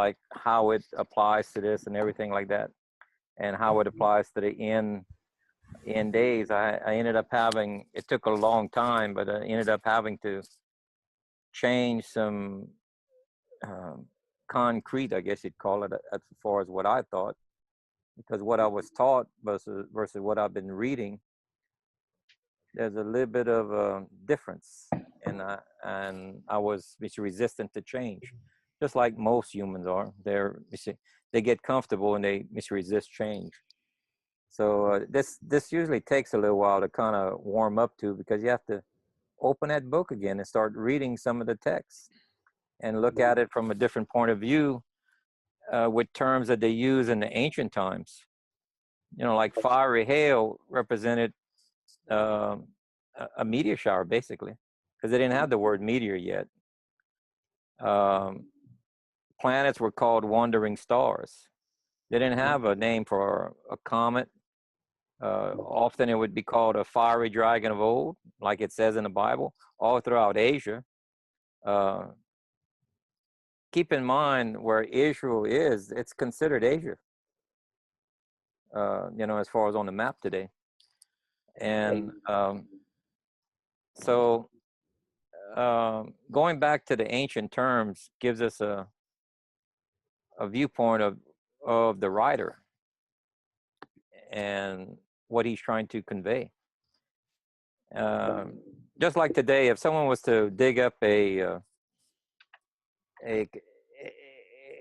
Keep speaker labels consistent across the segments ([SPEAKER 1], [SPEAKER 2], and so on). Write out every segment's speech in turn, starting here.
[SPEAKER 1] like how it applies to this and everything like that, and how it applies to the end days. I ended up having, it took a long time, but I ended up having to change some concrete, I guess you'd call it, as far as what I thought, because what I was taught versus what I've been reading, there's a little bit of a difference, and I was resistant to change, just like most humans are. They get comfortable and they resist change. So this usually takes a little while to kind of warm up to, because you have to open that book again and start reading some of the text and look at it from a different point of view, with terms that they use in the ancient times. You know, like fiery hail represented a meteor shower, basically, because they didn't have the word meteor yet. Planets were called wandering stars. They didn't have a name for a comet. Often it would be called a fiery dragon of old, like it says in the Bible, all throughout Asia. Keep in mind where Israel is, it's considered Asia, you know, as far as on the map today. And so going back to the ancient terms gives us a viewpoint of the writer and what he's trying to convey. Just like today, if someone was to dig up a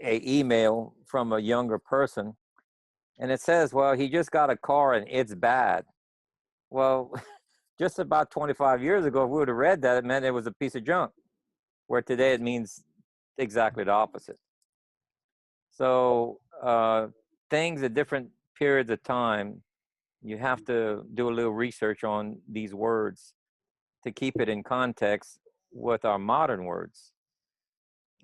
[SPEAKER 1] email from a younger person, and it says, well, he just got a car and it's bad. Well, just about 25 years ago, if we would have read that, it meant it was a piece of junk, where today it means exactly the opposite. So things at different periods of time, you have to do a little research on these words to keep it in context with our modern words.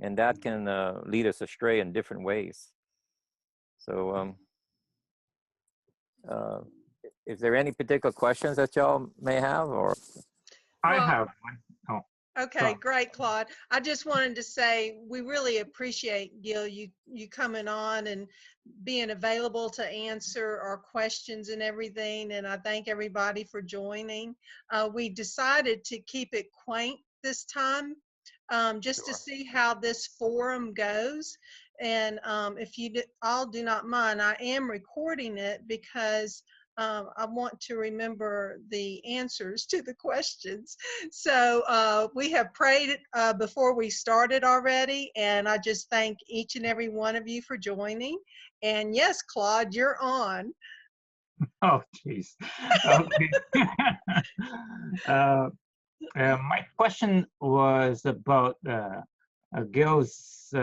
[SPEAKER 1] And that can lead us astray in different ways. So is there any particular questions that y'all may have, or?
[SPEAKER 2] I have one. Oh.
[SPEAKER 3] Okay, great, Claude. I just wanted to say we really appreciate, Gill, you coming on and being available to answer our questions and everything. And I thank everybody for joining. We decided to keep it quaint this time, just to see how this forum goes. And if you all do not mind, I am recording it because I want to remember the answers to the questions. So we have prayed before we started already, and I just thank each and every one of you for joining. And yes, Claude, you're on.
[SPEAKER 2] Oh, jeez. Okay. My question was about Gill's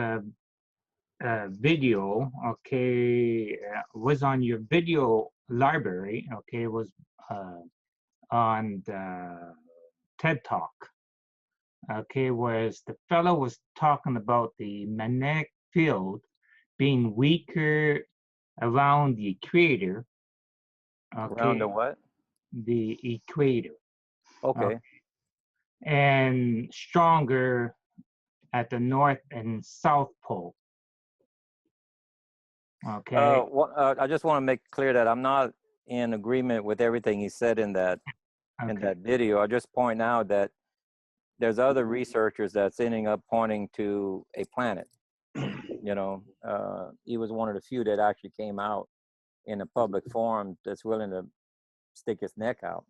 [SPEAKER 2] video. Okay, was on your video library. Okay, was on the TED Talk. Okay, whereas the fellow was talking about the magnetic field being weaker around the equator. Okay,
[SPEAKER 1] Around the what?
[SPEAKER 2] the equator.
[SPEAKER 1] Okay.
[SPEAKER 2] And stronger at the north and south pole. Okay.
[SPEAKER 1] I just want to make clear that I'm not in agreement with everything he said in that video. I just point out that there's other researchers that's ending up pointing to a planet. You know, he was one of the few that actually came out in a public forum that's willing to stick his neck out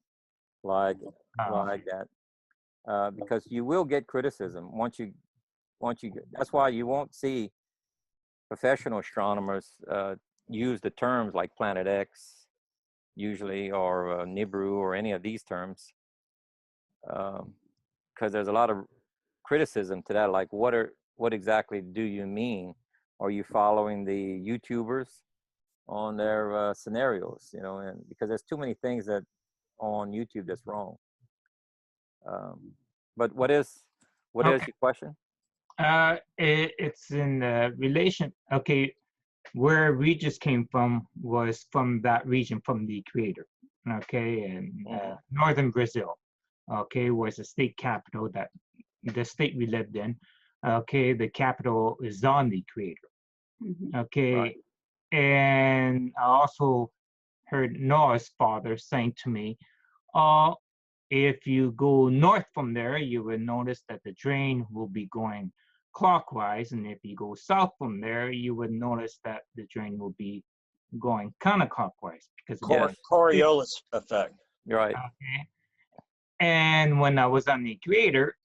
[SPEAKER 1] like that, because you will get criticism once you that's why you won't see professional astronomers use the terms like Planet X usually, or Nibiru, or any of these terms, because there's a lot of criticism to that, like what exactly do you mean? Are you following the YouTubers on their scenarios, you know? And because there's too many things that on YouTube that's wrong. But what is your question?
[SPEAKER 2] It's in relation. Okay, where we just came from was from that region, from the equator. Okay, and northern Brazil. Okay, was the state capital, that the state we lived in. Okay, the capital is on the equator. Okay.
[SPEAKER 1] Right.
[SPEAKER 2] And I also heard Noah's father saying to me, uh, if you go north from there, you will notice that the drain will be going clockwise. And if you go south from there, you would notice that the drain will be going counterclockwise because of
[SPEAKER 1] Yes.
[SPEAKER 4] Coriolis effect.
[SPEAKER 1] Right.
[SPEAKER 2] okay. And when I was on the equator,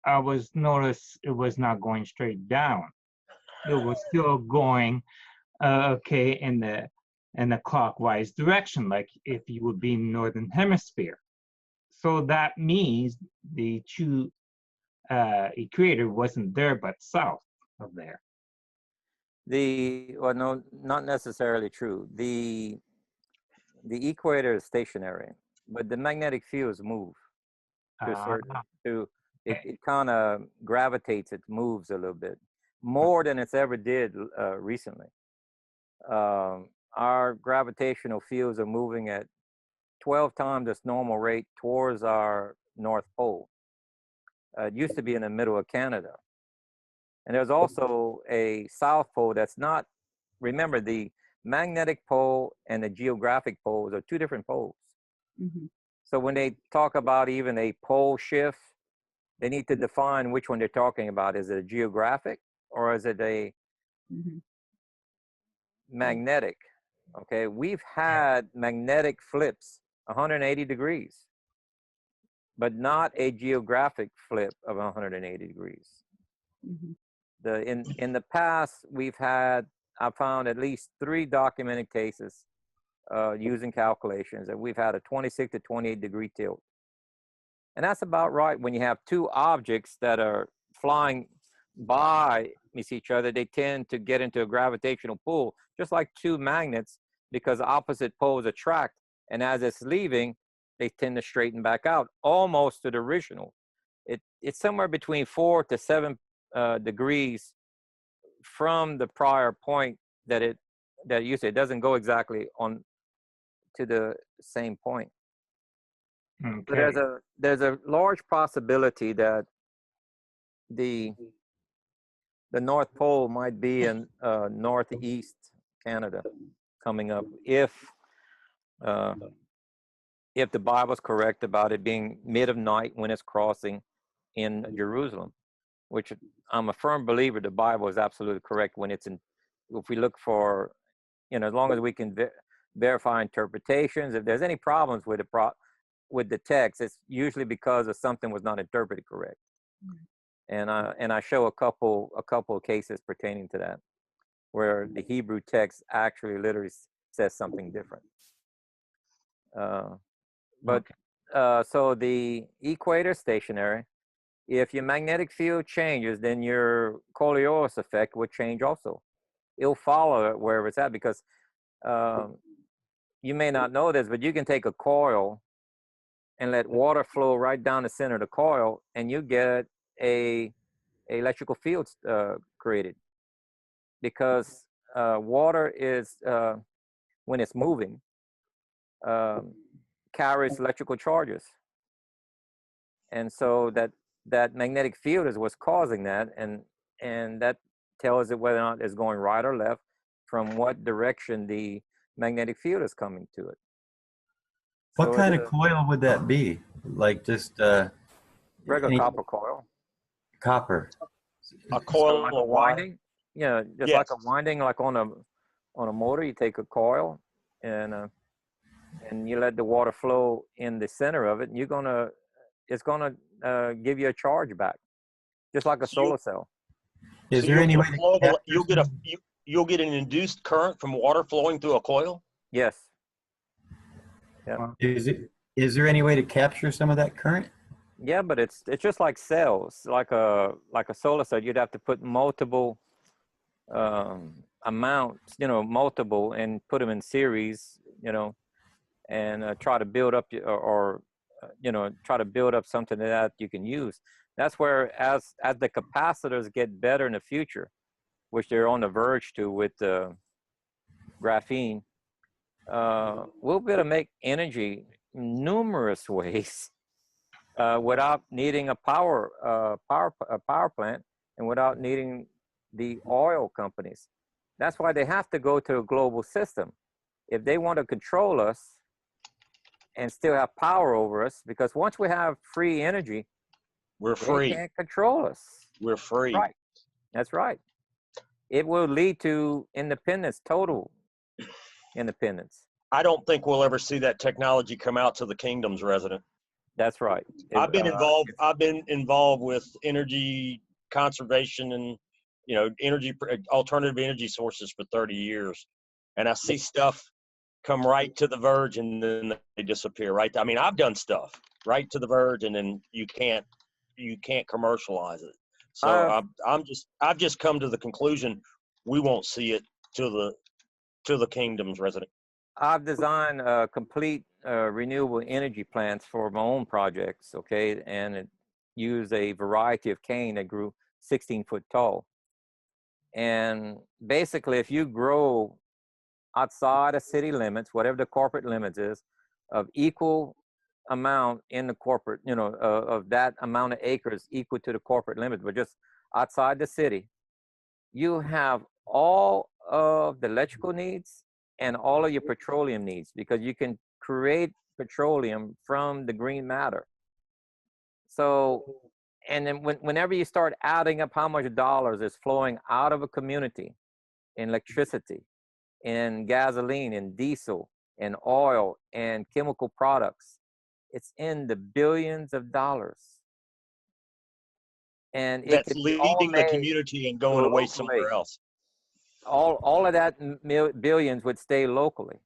[SPEAKER 2] I was noticed it was not going straight down. It was still going okay in the clockwise direction, like if you would be in northern hemisphere. So that means the true equator wasn't there but south of there.
[SPEAKER 1] Well, no, not necessarily true. The equator is stationary, but the magnetic fields move to a certain it kind of gravitates, it moves a little bit more than it's ever did recently. Our gravitational fields are moving at 12 times its normal rate towards our North Pole. It used to be in the middle of Canada. And there's also a South Pole that's not, remember, the magnetic pole and the geographic poles are two different poles. So when they talk about even a pole shift, they need to define which one they're talking about. Is it a geographic or is it a magnetic? Okay, we've had magnetic flips 180 degrees, but not a geographic flip of 180 degrees. In the past, I found at least 3 documented cases using calculations that we've had a 26 to 28 degree tilt. And that's about right. When you have 2 objects that are flying by each other, they tend to get into a gravitational pull, just like 2 magnets, because opposite poles attract. And as it's leaving, they tend to straighten back out, almost to the original. It's somewhere between 4 to 7 degrees from the prior point that you say. It doesn't go exactly on to the same point.
[SPEAKER 2] Okay.
[SPEAKER 1] So there's a large possibility that the North Pole might be in northeast Canada coming up if the Bible's correct about it being mid of night when it's crossing in Jerusalem, which I'm a firm believer the Bible is absolutely correct when it's in. If we look for, as long as we can verify interpretations, if there's any problems with the text, it's usually because of something was not interpreted correct. And I show a couple of cases pertaining to that, where the Hebrew text actually literally says something different. So the equator stationary. If your magnetic field changes, then your Coriolis effect would change also. It'll follow it wherever it's at, because you may not know this, but you can take a coil and let water flow right down the center of the coil, and you get a electrical field created, because water is when it's moving carries electrical charges, and so that magnetic field is what's causing that, and that tells it whether or not it's going right or left from what direction the magnetic field is coming to it.
[SPEAKER 5] What kind of coil would that be? Like just
[SPEAKER 1] regular copper coil.
[SPEAKER 5] Copper.
[SPEAKER 4] A coil
[SPEAKER 1] like
[SPEAKER 4] of
[SPEAKER 1] a winding. Yeah, just
[SPEAKER 4] yes.
[SPEAKER 1] like a winding, like on a motor. You take a coil and you let the water flow in the center of it, and it's gonna give you a charge back, just like a solar cell.
[SPEAKER 5] Is there any way
[SPEAKER 4] you'll get an induced current from water flowing through a coil?
[SPEAKER 1] Yes. Yeah.
[SPEAKER 5] Is there any way to capture some of that current?
[SPEAKER 1] Yeah, but it's just like cells, like a solar cell. You'd have to put multiple amounts, multiple, and put them in series, and try to build up try to build up something that you can use. That's where as the capacitors get better in the future, which they're on the verge to with graphene, we'll be able to make energy numerous ways without needing a power plant, and without needing the oil companies. That's why they have to go to a global system. If they want to control us and still have power over us, because once we have free energy,
[SPEAKER 4] We're
[SPEAKER 1] they
[SPEAKER 4] free.
[SPEAKER 1] can't control us.
[SPEAKER 4] We're free.
[SPEAKER 1] Right. That's right. It will lead to independence, total independence.
[SPEAKER 4] I don't think we'll ever see that technology come out to the kingdom's resident.
[SPEAKER 1] That's right.
[SPEAKER 4] I've been involved. I've been involved with energy conservation and, you know, alternative energy sources for 30 years, and I see stuff come right to the verge and then they disappear. Right. I mean, I've done stuff right to the verge, and then you can't commercialize it. So I've just come to the conclusion we won't see it to the kingdom's resident.
[SPEAKER 1] I've designed complete renewable energy plants for my own projects, okay, and it used a variety of cane that grew 16 foot tall. And basically, if you grow outside of city limits, whatever the corporate limits is, of equal amount in the corporate, you know, of that amount of acres equal to the corporate limit, but just outside the city, you have all of the electrical needs and all of your petroleum needs, because you can create petroleum from the green matter. So, and then whenever you start adding up how much dollars is flowing out of a community in electricity, in gasoline, in diesel, in oil, and chemical products, it's in the billions of dollars. And it
[SPEAKER 4] That's
[SPEAKER 1] could be all
[SPEAKER 4] leaving the
[SPEAKER 1] made
[SPEAKER 4] community and going away somewhere else.
[SPEAKER 1] all of that billions would stay locally.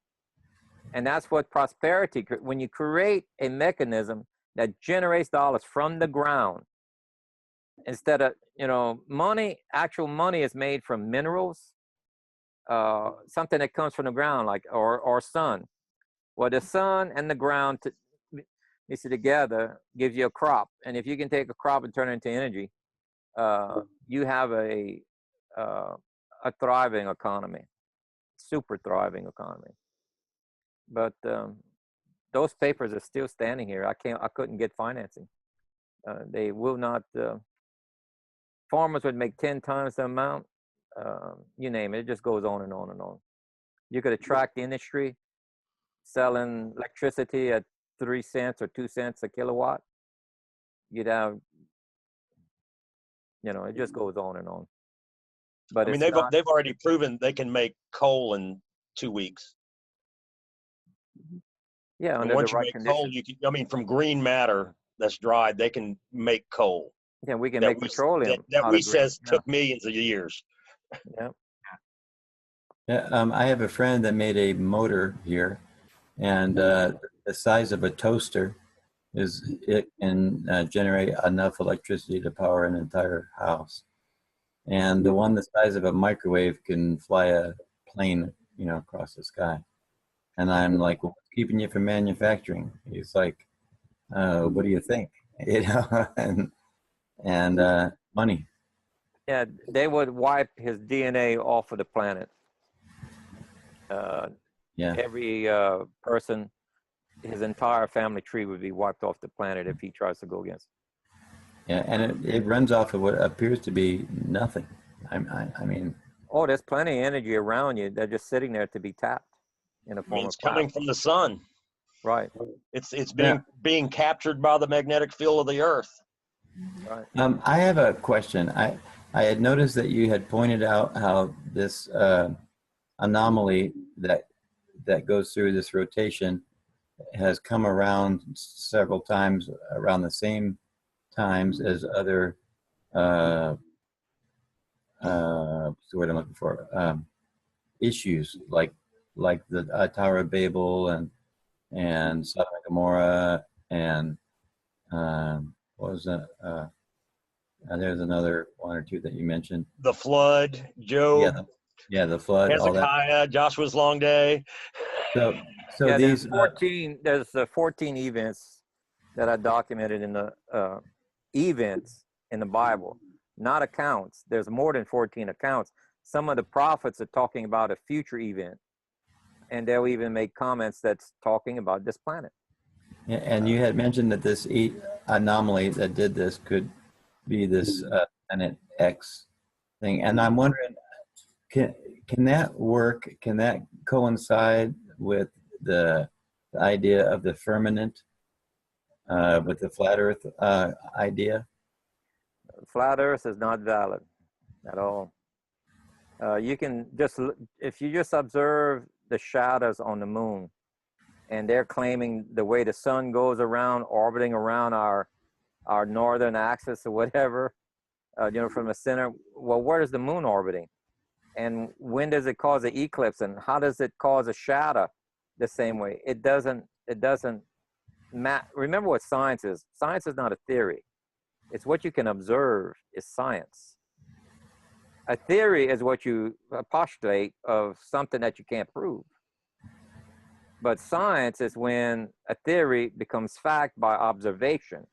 [SPEAKER 1] And that's what prosperity, when you create a mechanism that generates dollars from the ground, instead of, you know, money, actual money is made from minerals, something that comes from the ground, like, or sun. Well, the sun and the ground mix it together gives you a crop. And if you can take a crop and turn it into energy, you have a thriving economy, super thriving economy. But those papers are still standing here. I couldn't get financing. They will not. Farmers would make 10 times the amount. You name it. It just goes on and on and on. You could attract industry selling electricity at 3 cents or 2 cents a kilowatt. You'd have, you know, it just goes on and on. But
[SPEAKER 4] I mean, they've already proven they can make coal in 2 weeks.
[SPEAKER 1] Yeah,
[SPEAKER 4] and
[SPEAKER 1] under
[SPEAKER 4] once
[SPEAKER 1] the right
[SPEAKER 4] you make
[SPEAKER 1] conditions.
[SPEAKER 4] coal, you can. I mean, from green matter that's dried, they can make coal.
[SPEAKER 1] Yeah, we can make petroleum.
[SPEAKER 4] That
[SPEAKER 1] out
[SPEAKER 4] we
[SPEAKER 1] of green.
[SPEAKER 4] says took millions of years.
[SPEAKER 1] Yeah.
[SPEAKER 5] Yeah, I have a friend that made a motor here, and the size of a toaster it can generate enough electricity to power an entire house. And the one the size of a microwave can fly a plane, you know, across the sky. And I'm like, well, what's keeping you from manufacturing? He's like, what do you think? You know, and money.
[SPEAKER 1] Yeah, they would wipe his DNA off of the planet.
[SPEAKER 5] Yeah.
[SPEAKER 1] Every person, his entire family tree would be wiped off the planet if he tries to go against.
[SPEAKER 5] Yeah, and it runs off of what appears to be nothing. I mean.
[SPEAKER 1] Oh, there's plenty of energy around you. They're just sitting there to be tapped in a form
[SPEAKER 4] It's
[SPEAKER 1] of plasma.
[SPEAKER 4] coming from the sun.
[SPEAKER 1] Right.
[SPEAKER 4] It's being captured by the magnetic field of the Earth.
[SPEAKER 1] Right.
[SPEAKER 5] I have a question. I had noticed that you had pointed out how this anomaly that goes through this rotation has come around several times around the same times as other what's the word I'm looking for, issues like the Tower of Babel and Sodom and Gomorrah and what was that? There's another one or two that you mentioned.
[SPEAKER 4] The flood, Job.
[SPEAKER 5] Yeah, the flood.
[SPEAKER 4] Hezekiah,
[SPEAKER 5] All that.
[SPEAKER 4] Joshua's long day.
[SPEAKER 5] So
[SPEAKER 1] yeah,
[SPEAKER 5] these
[SPEAKER 1] 14. There's 14 events that are documented in the events in the Bible, not accounts. There's more than 14 accounts. Some of the prophets are talking about a future event, and they'll even make comments that's talking about this planet.
[SPEAKER 5] And you had mentioned that this anomaly that did this could be this planet X thing, and I'm wondering, can that work? Can that coincide with the idea of the firmament, with the flat Earth idea?
[SPEAKER 1] Flat Earth is not valid at all. You can just, if you just observe the shadows on the moon, and they're claiming the way the sun goes around, orbiting around our northern axis or whatever, from the center. Well, where is the moon orbiting? And when does it cause an eclipse? And how does it cause a shadow the same way? It doesn't remember what science is. Science is not a theory. It's what you can observe is science. A theory is what you postulate of something that you can't prove. But science is when a theory becomes fact by observation.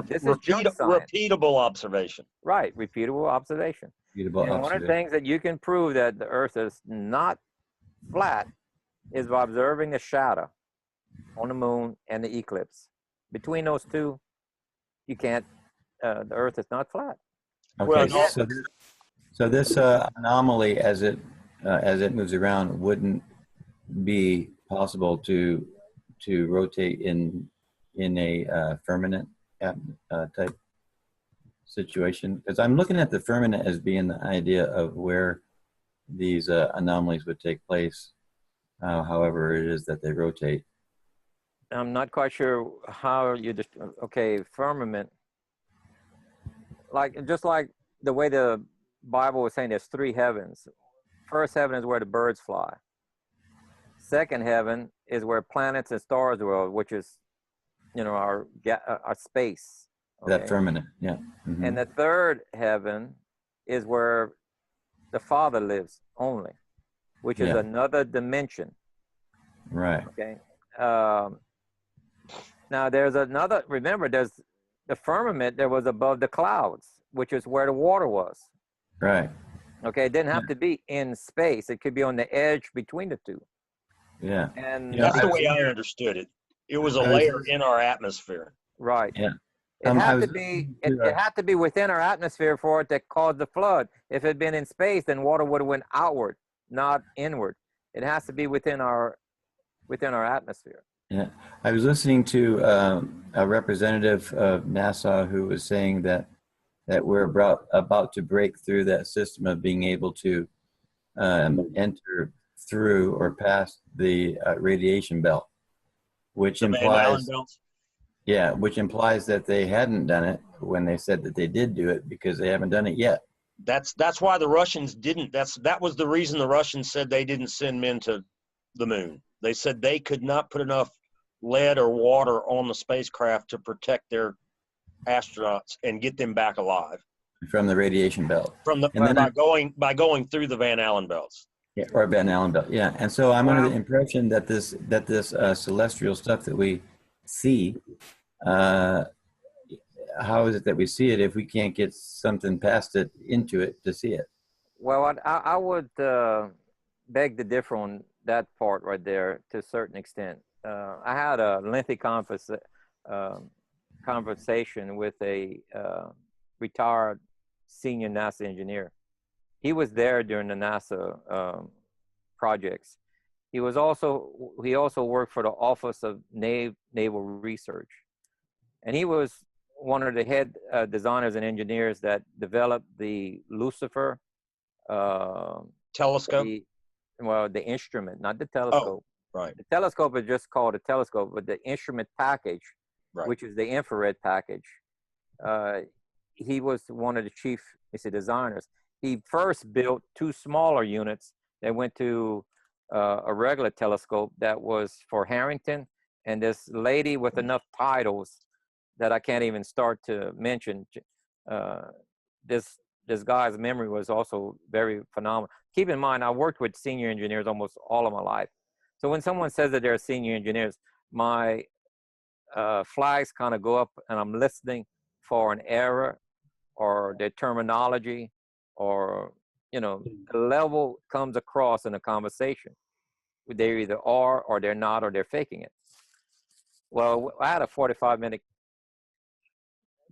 [SPEAKER 1] This is junk science.
[SPEAKER 4] Repeatable observation.
[SPEAKER 1] Right, repeatable observation. And one of the things that you can prove that the Earth is not flat is by observing the shadow on the moon and the eclipse. Between those two, you can't, the Earth is not flat.
[SPEAKER 5] Okay, so this anomaly as it moves around wouldn't be possible to rotate in a firmament type situation, because I'm looking at the firmament as being the idea of where these anomalies would take place, however it is that they rotate.
[SPEAKER 1] I'm not quite sure how you just, okay, firmament, just like the way the Bible was saying there's three heavens. First heaven is where the birds fly. Second heaven is where planets and stars dwell, which is, our space. Okay?
[SPEAKER 5] That firmament, yeah. Mm-hmm.
[SPEAKER 1] And the third heaven is where the Father lives only, which is another dimension.
[SPEAKER 5] Right.
[SPEAKER 1] Okay. Now there's another, remember, there's the firmament that was above the clouds, which is where the water was.
[SPEAKER 5] Right.
[SPEAKER 1] Okay. It didn't have to be in space. It could be on the edge between the two.
[SPEAKER 5] Yeah.
[SPEAKER 1] And
[SPEAKER 4] that's the way I understood it. It was a layer in our atmosphere.
[SPEAKER 1] Right.
[SPEAKER 5] Yeah.
[SPEAKER 1] It had to be. It had to be within our atmosphere for it to cause the flood. If it had been in space, then water would have went outward, not inward. It has to be within our atmosphere.
[SPEAKER 5] Yeah, I was listening to a representative of NASA who was saying that we're about to break through that system of being able to enter through or past the radiation belt, which implies which implies that they hadn't done it when they said that they did do it, because they haven't done it yet.
[SPEAKER 4] That's why the Russians didn't. That was the reason the Russians said they didn't send men to the moon. They said they could not put enough lead or water on the spacecraft to protect their astronauts and get them back alive
[SPEAKER 5] from the radiation belt.
[SPEAKER 4] By going through the Van Allen belts.
[SPEAKER 5] Yeah, or Van Allen belt. Yeah, and so I'm under the impression that this celestial stuff that we see, how is it that we see it if we can't get something past it into it to see it?
[SPEAKER 1] Well, I would beg to differ on that part right there to a certain extent. I had a lengthy conversation with a retired senior NASA engineer. He was there during the NASA projects. He also worked for the Office of Naval Research, and he was one of the head designers and engineers that developed the Lucifer
[SPEAKER 4] telescope.
[SPEAKER 1] The instrument, not the telescope.
[SPEAKER 4] Oh, right.
[SPEAKER 1] The telescope is just called a telescope, but the instrument package, which is the infrared package, he was one of the chief designers. He first built two smaller units that went to a regular telescope that was for Harrington, and this lady with enough titles that I can't even start to mention. This guy's memory was also very phenomenal. Keep in mind, I worked with senior engineers almost all of my life. So when someone says that they're senior engineers, my flags kind of go up, and I'm listening for an error or their terminology, or the level comes across in a conversation. They either are, or they're not, or they're faking it. Well, I had a 45-minute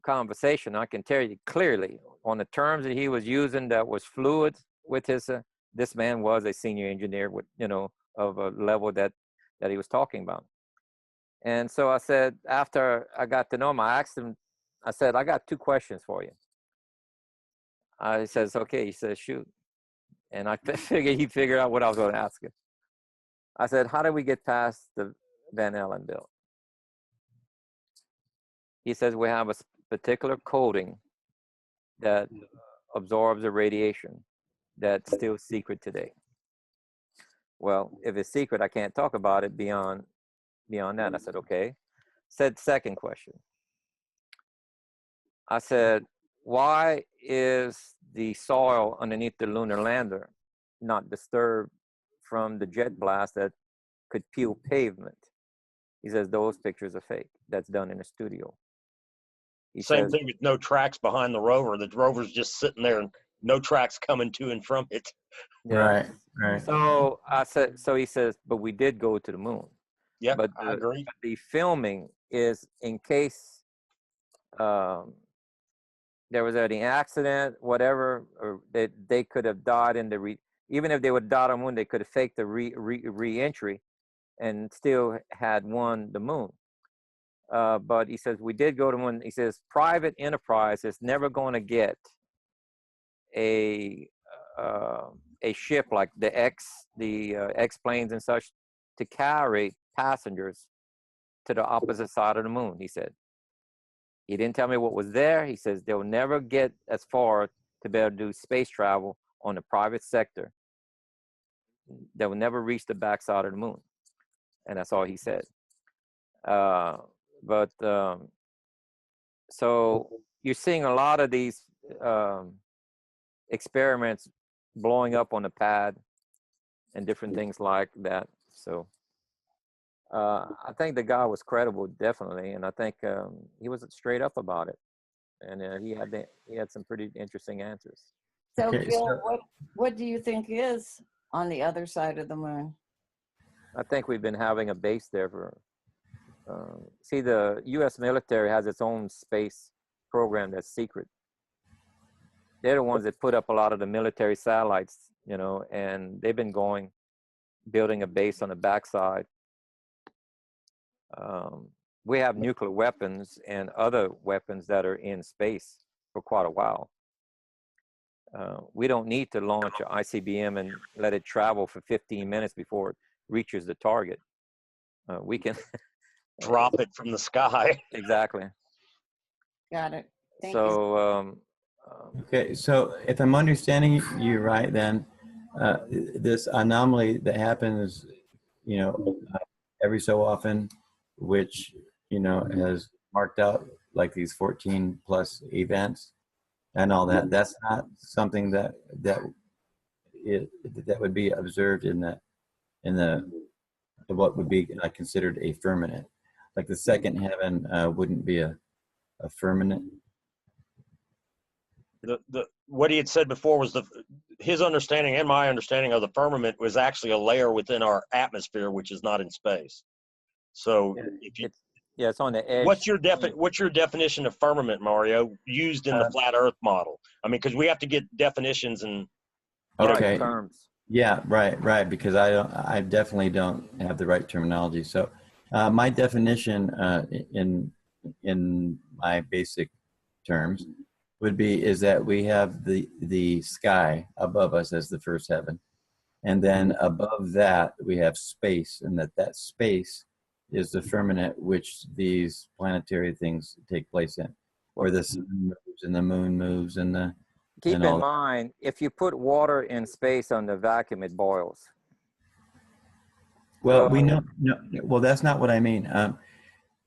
[SPEAKER 1] conversation. I can tell you clearly on the terms that he was using that was fluid with his, this man was a senior engineer with, you know, of a level that he was talking about. And so I said, after I got to know him, I asked him, I said, I got 2 questions for you. He says, okay. He says, shoot. And I figured he figured out what I was going to ask him. I said, how did we get past the Van Allen belt? He says, we have a particular coating that absorbs the radiation that's still secret today. Well, if it's secret, I can't talk about it beyond that. I said, okay. Said, second question. I said, why is the soil underneath the lunar lander not disturbed from the jet blast that could peel pavement? He says, those pictures are fake. That's done in a studio. He
[SPEAKER 4] Same
[SPEAKER 1] says,
[SPEAKER 4] thing with no tracks behind the rover. The rover's just sitting there and no tracks coming to and from it.
[SPEAKER 1] yeah.
[SPEAKER 5] Right, right.
[SPEAKER 1] So I said, so he says, but we did go to the moon.
[SPEAKER 4] Yep,
[SPEAKER 1] But
[SPEAKER 4] I agree.
[SPEAKER 1] the filming is in case there was any accident, whatever, or they could have died in the even if they would die on the moon, they could have faked the re-entry and still had won the moon. But he says, we did go to one. He says, private enterprise is never going to get a ship like the X planes and such to carry passengers to the opposite side of the moon. He said, he didn't tell me what was there. He says, they'll never get as far to be able to do space travel on the private sector. They will never reach the backside of the moon. And that's all he said. So you're seeing a lot of these experiments blowing up on the pad and different things like that. So I think the guy was credible, definitely, and I think he was straight up about it, and he had some pretty interesting answers.
[SPEAKER 6] So,
[SPEAKER 5] Okay,
[SPEAKER 6] Gill,
[SPEAKER 5] so-
[SPEAKER 6] what do you think is on the other side of the moon?
[SPEAKER 1] I think we've been having a base there for. See, the U.S. military has its own space program that's secret. They're the ones that put up a lot of the military satellites, you know, and they've been building a base on the backside. We have nuclear weapons and other weapons that are in space for quite a while. We don't need to launch an ICBM and let it travel for 15 minutes before it reaches the target. We can
[SPEAKER 4] Drop it from the sky.
[SPEAKER 1] exactly.
[SPEAKER 6] Got it. Thank you.
[SPEAKER 1] So
[SPEAKER 5] Okay, so if I'm understanding you right, then this anomaly that happens, you know, every so often, which, you know, has marked out like these 14 plus events and all that, that's not something that would be observed in the what would be considered a firmament. Like the second heaven wouldn't be a firmament.
[SPEAKER 4] What he had said before was his understanding and my understanding of the firmament was actually a layer within our atmosphere, which is not in space. So if you,
[SPEAKER 1] it's on the edge.
[SPEAKER 4] what's your definition of firmament, Mario, used in the flat Earth model? I mean, because we have to get definitions and
[SPEAKER 5] Okay.
[SPEAKER 1] terms.
[SPEAKER 5] Yeah, right. Because I definitely don't have the right terminology. So my definition in my basic terms is that we have the sky above us as the first heaven, and then above that we have space, and that space is the firmament which these planetary things take place in, where the sun moves and the moon moves and the.
[SPEAKER 1] Keep in mind, if you put water in space under vacuum, it boils.
[SPEAKER 5] Well, we know. No, well, that's not what I mean.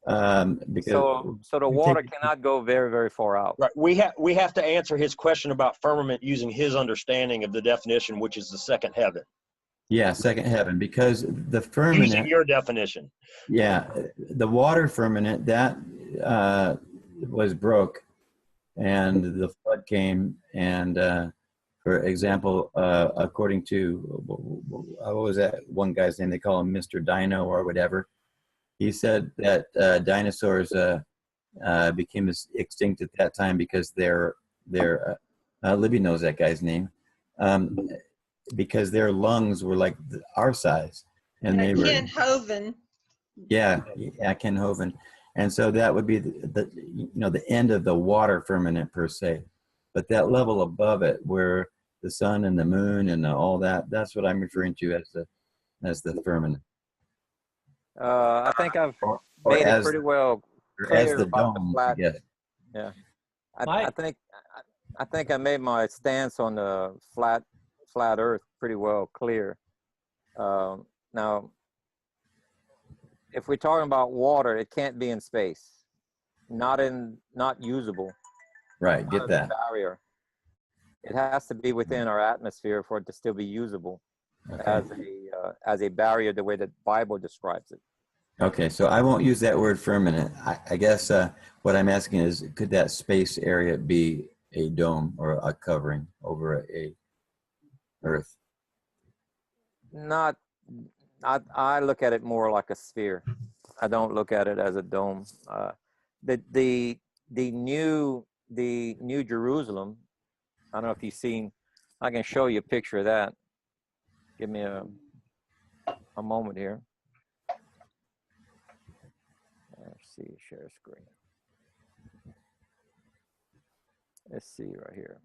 [SPEAKER 5] Because
[SPEAKER 1] so the water cannot go very, very far out.
[SPEAKER 4] Right. We have to answer his question about firmament using his understanding of the definition, which is the second heaven.
[SPEAKER 5] Yeah, second heaven, because the firmament.
[SPEAKER 4] Using your definition.
[SPEAKER 5] Yeah, the water firmament that was broke, and the flood came, and for example, according to what was that one guy's name? They call him Mr. Dino or whatever. He said that dinosaurs became extinct at that time because Libby knows that guy's name. because their lungs were like our size, and they were,
[SPEAKER 3] Ken Hovind.
[SPEAKER 5] yeah, Ken Hovind, and so that would be the end of the water firmament per se, but that level above it where the sun and the moon and all that's what I'm referring to as the firmament.
[SPEAKER 1] I think I've
[SPEAKER 5] Or
[SPEAKER 1] made it
[SPEAKER 5] as,
[SPEAKER 1] pretty well
[SPEAKER 5] or as
[SPEAKER 1] clear
[SPEAKER 5] the
[SPEAKER 1] about the
[SPEAKER 5] dome, I
[SPEAKER 1] flat.
[SPEAKER 5] guess.
[SPEAKER 1] Yeah,
[SPEAKER 2] My-
[SPEAKER 1] I think I made my stance on the flat Earth pretty well clear. Now, if we're talking about water, it can't be in space, not usable.
[SPEAKER 5] Right,
[SPEAKER 1] Not
[SPEAKER 5] get
[SPEAKER 1] as
[SPEAKER 5] that.
[SPEAKER 1] a barrier. It has to be within our atmosphere for it to still be usable
[SPEAKER 5] Okay.
[SPEAKER 1] as a barrier, the way that Bible describes it.
[SPEAKER 5] Okay, so I won't use that word firmament. I guess what I'm asking is, could that space area be a dome or a covering over a Earth?
[SPEAKER 1] Not, I look at it more like a sphere. I don't look at it as a dome. The new Jerusalem. I don't know if you've seen. I can show you a picture of that. Give me a moment here. Let's see, share screen. Let's see right here.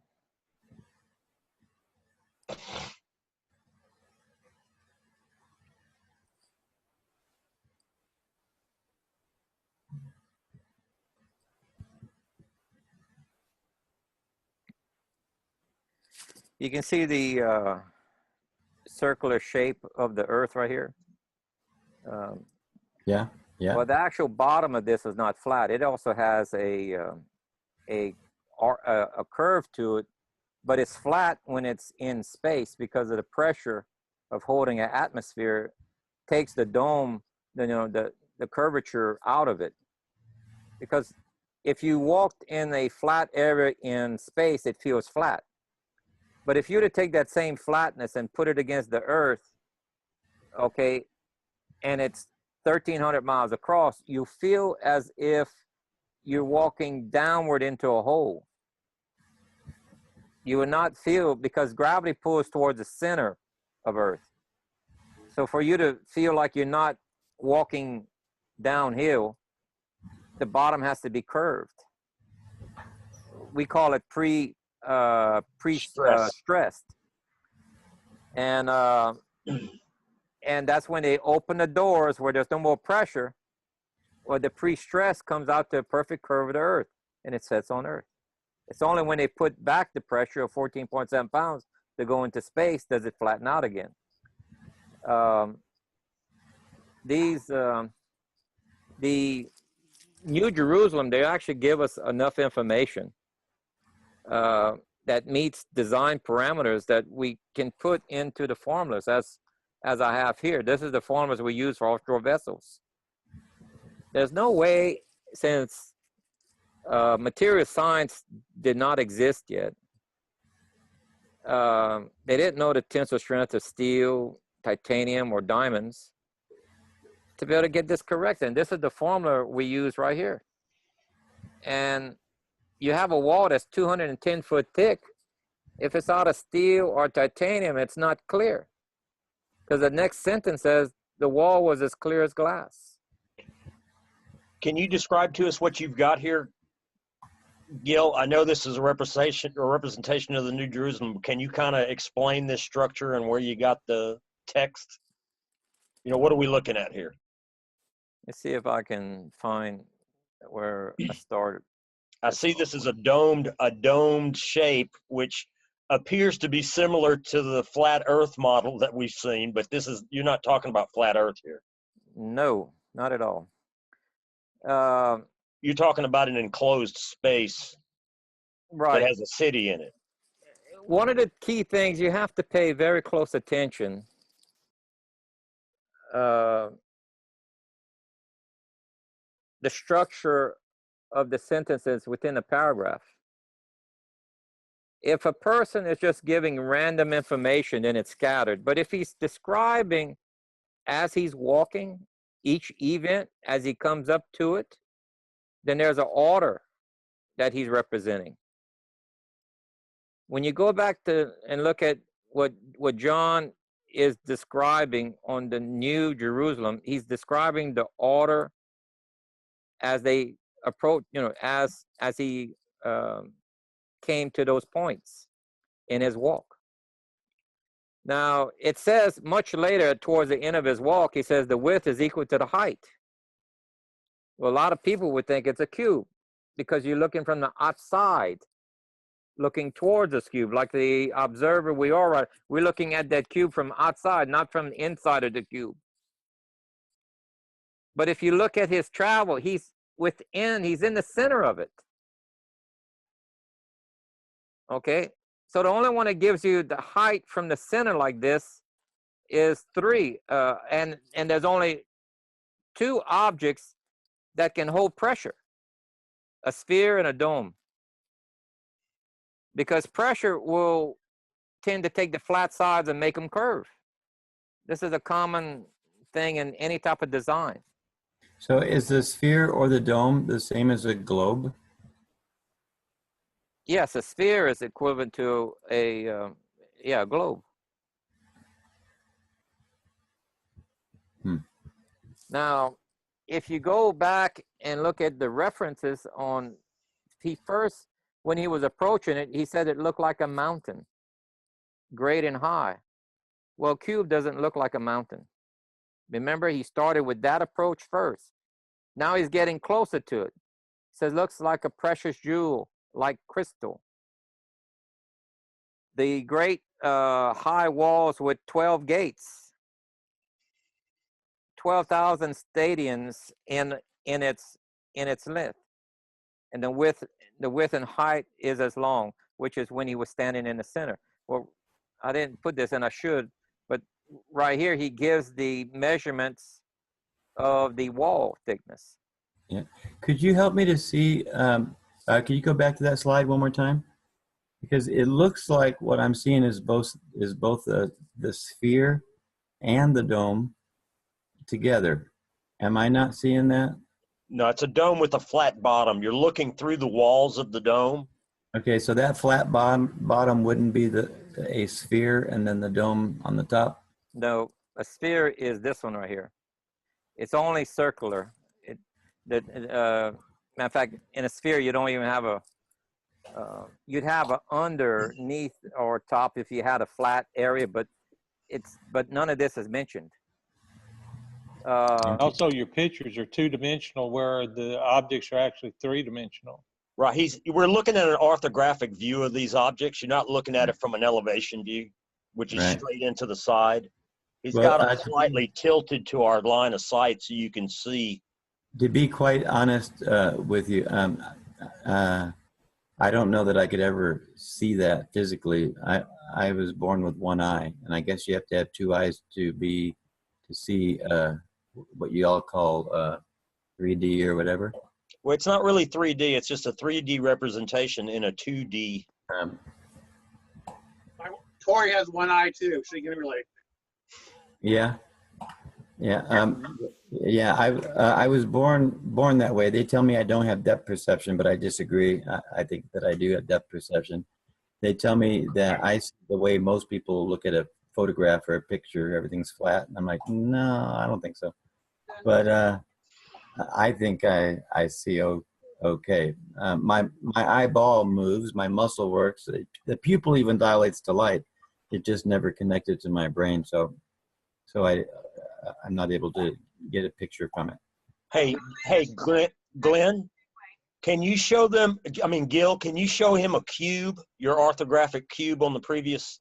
[SPEAKER 1] You can see the circular shape of the Earth right here.
[SPEAKER 5] Yeah, yeah.
[SPEAKER 1] Well, the actual bottom of this is not flat. It also has a curve to it, but it's flat when it's in space because of the pressure of holding an atmosphere takes the dome, the curvature out of it. Because if you walked in a flat area in space, it feels flat. But if you were to take that same flatness and put it against the Earth, okay, and it's 1,300 miles across, you feel as if you're walking downward into a hole. You would not feel, because gravity pulls towards the center of Earth. So for you to feel like you're not walking downhill, the bottom has to be curved. We call it stressed. And that's when they open the doors where there's no more pressure, or the pre-stress comes out to a perfect curve of the Earth, and it sets on Earth. It's only when they put back the pressure of 14.7 pounds to go into space does it flatten out again. The New Jerusalem, they actually give us enough information that meets design parameters that we can put into the formulas as I have here. This is the formulas we use for offshore vessels. There's no way, since material science did not exist yet, they didn't know the tensile strength of steel, titanium, or diamonds to be able to get this correct. And this is the formula we use right here. And you have a wall that's 210 foot thick. If it's out of steel or titanium, it's not clear, because the next sentence says the wall was as clear as glass.
[SPEAKER 4] Can you describe to us what you've got here, Gill? I know this is a representation of the New Jerusalem. Can you kind of explain this structure and where you got the text? What are we looking at here?
[SPEAKER 1] Let's see if I can find where I started.
[SPEAKER 4] I see this is a domed shape, which appears to be similar to the flat Earth model that we've seen, but you're not talking about flat Earth here.
[SPEAKER 1] No, not at all.
[SPEAKER 4] You're talking about an enclosed space
[SPEAKER 1] Right.
[SPEAKER 4] that has a city in it.
[SPEAKER 1] One of the key things you have to pay very close attention the structure of the sentences within a paragraph. If a person is just giving random information, then it's scattered. But if he's describing as he's walking each event as he comes up to it, then there's an order that he's representing. when you go back to and look at what John is describing on the New Jerusalem, he's describing the order as they approach, you know, as he came to those points in his walk. Now, it says much later towards the end of his walk, he says the width is equal to the height. Well, a lot of people would think it's a cube because you're looking from the outside, looking towards this cube, like the observer we are. We're looking at that cube from outside, not from the inside of the cube. But if you look at his travel, he's in the center of it. Okay, so the only one that gives you the height from the center like this is 3, and there's only 2 objects that can hold pressure: a sphere and a dome. Because pressure will tend to take the flat sides and make them curve. This is a common thing in any type of design.
[SPEAKER 5] So is the sphere or the dome the same as a globe?
[SPEAKER 1] Yes, a sphere is equivalent to a globe. Now, if you go back and look at the references on, when he was approaching it, he said it looked like a mountain, great and high. Well, cube doesn't look like a mountain. Remember, he started with that approach first. Now he's getting closer to it. He says, looks like a precious jewel, like crystal. The great high walls with 12 gates, 12,000 stadiums in its length, and the width and height is as long, which is when he was standing in the center. Well, I didn't put this, and I should, but right here he gives the measurements of the wall thickness.
[SPEAKER 5] Yeah. Could you help me to see? Could you go back to that slide one more time? Because it looks like what I'm seeing is both the sphere and the dome together. Am I not seeing that?
[SPEAKER 4] No, it's a dome with a flat bottom. You're looking through the walls of the dome.
[SPEAKER 5] Okay, so that flat bottom wouldn't be a sphere and then the dome on the top?
[SPEAKER 1] No, a sphere is this one right here. It's only circular. Matter of fact, in a sphere, you don't even have you'd have a underneath or top if you had a flat area, but none of this is mentioned.
[SPEAKER 7] Also, your pictures are 2-dimensional, where the objects are actually 3-dimensional.
[SPEAKER 4] Right. We're looking at an orthographic view of these objects. You're not looking at it from an elevation view, which is
[SPEAKER 5] Right.
[SPEAKER 4] straight into the side. He's
[SPEAKER 5] Well,
[SPEAKER 4] got them slightly tilted to our line of sight so you can see.
[SPEAKER 5] To be quite honest with you, I don't know that I could ever see that physically. I was born with one eye, and I guess you have to have 2 eyes to see what you all call 3D or whatever.
[SPEAKER 4] Well, it's not really 3D. It's just a 3D representation in a 2D.
[SPEAKER 8] Tori has one eye too. She can relate.
[SPEAKER 5] Yeah, yeah, yeah. I was born that way. They tell me I don't have depth perception, but I disagree. I think that I do have depth perception. They tell me that I see the way most people look at a photograph or a picture, everything's flat, and I'm like, no, I don't think so. But I think I see okay. My eyeball moves, my muscle works. The pupil even dilates to light. It just never connected to my brain, so I'm not able to get a picture from it.
[SPEAKER 4] Hey, Glenn, can you show them? I mean, Gill, can you show him a cube, your orthographic cube on the previous?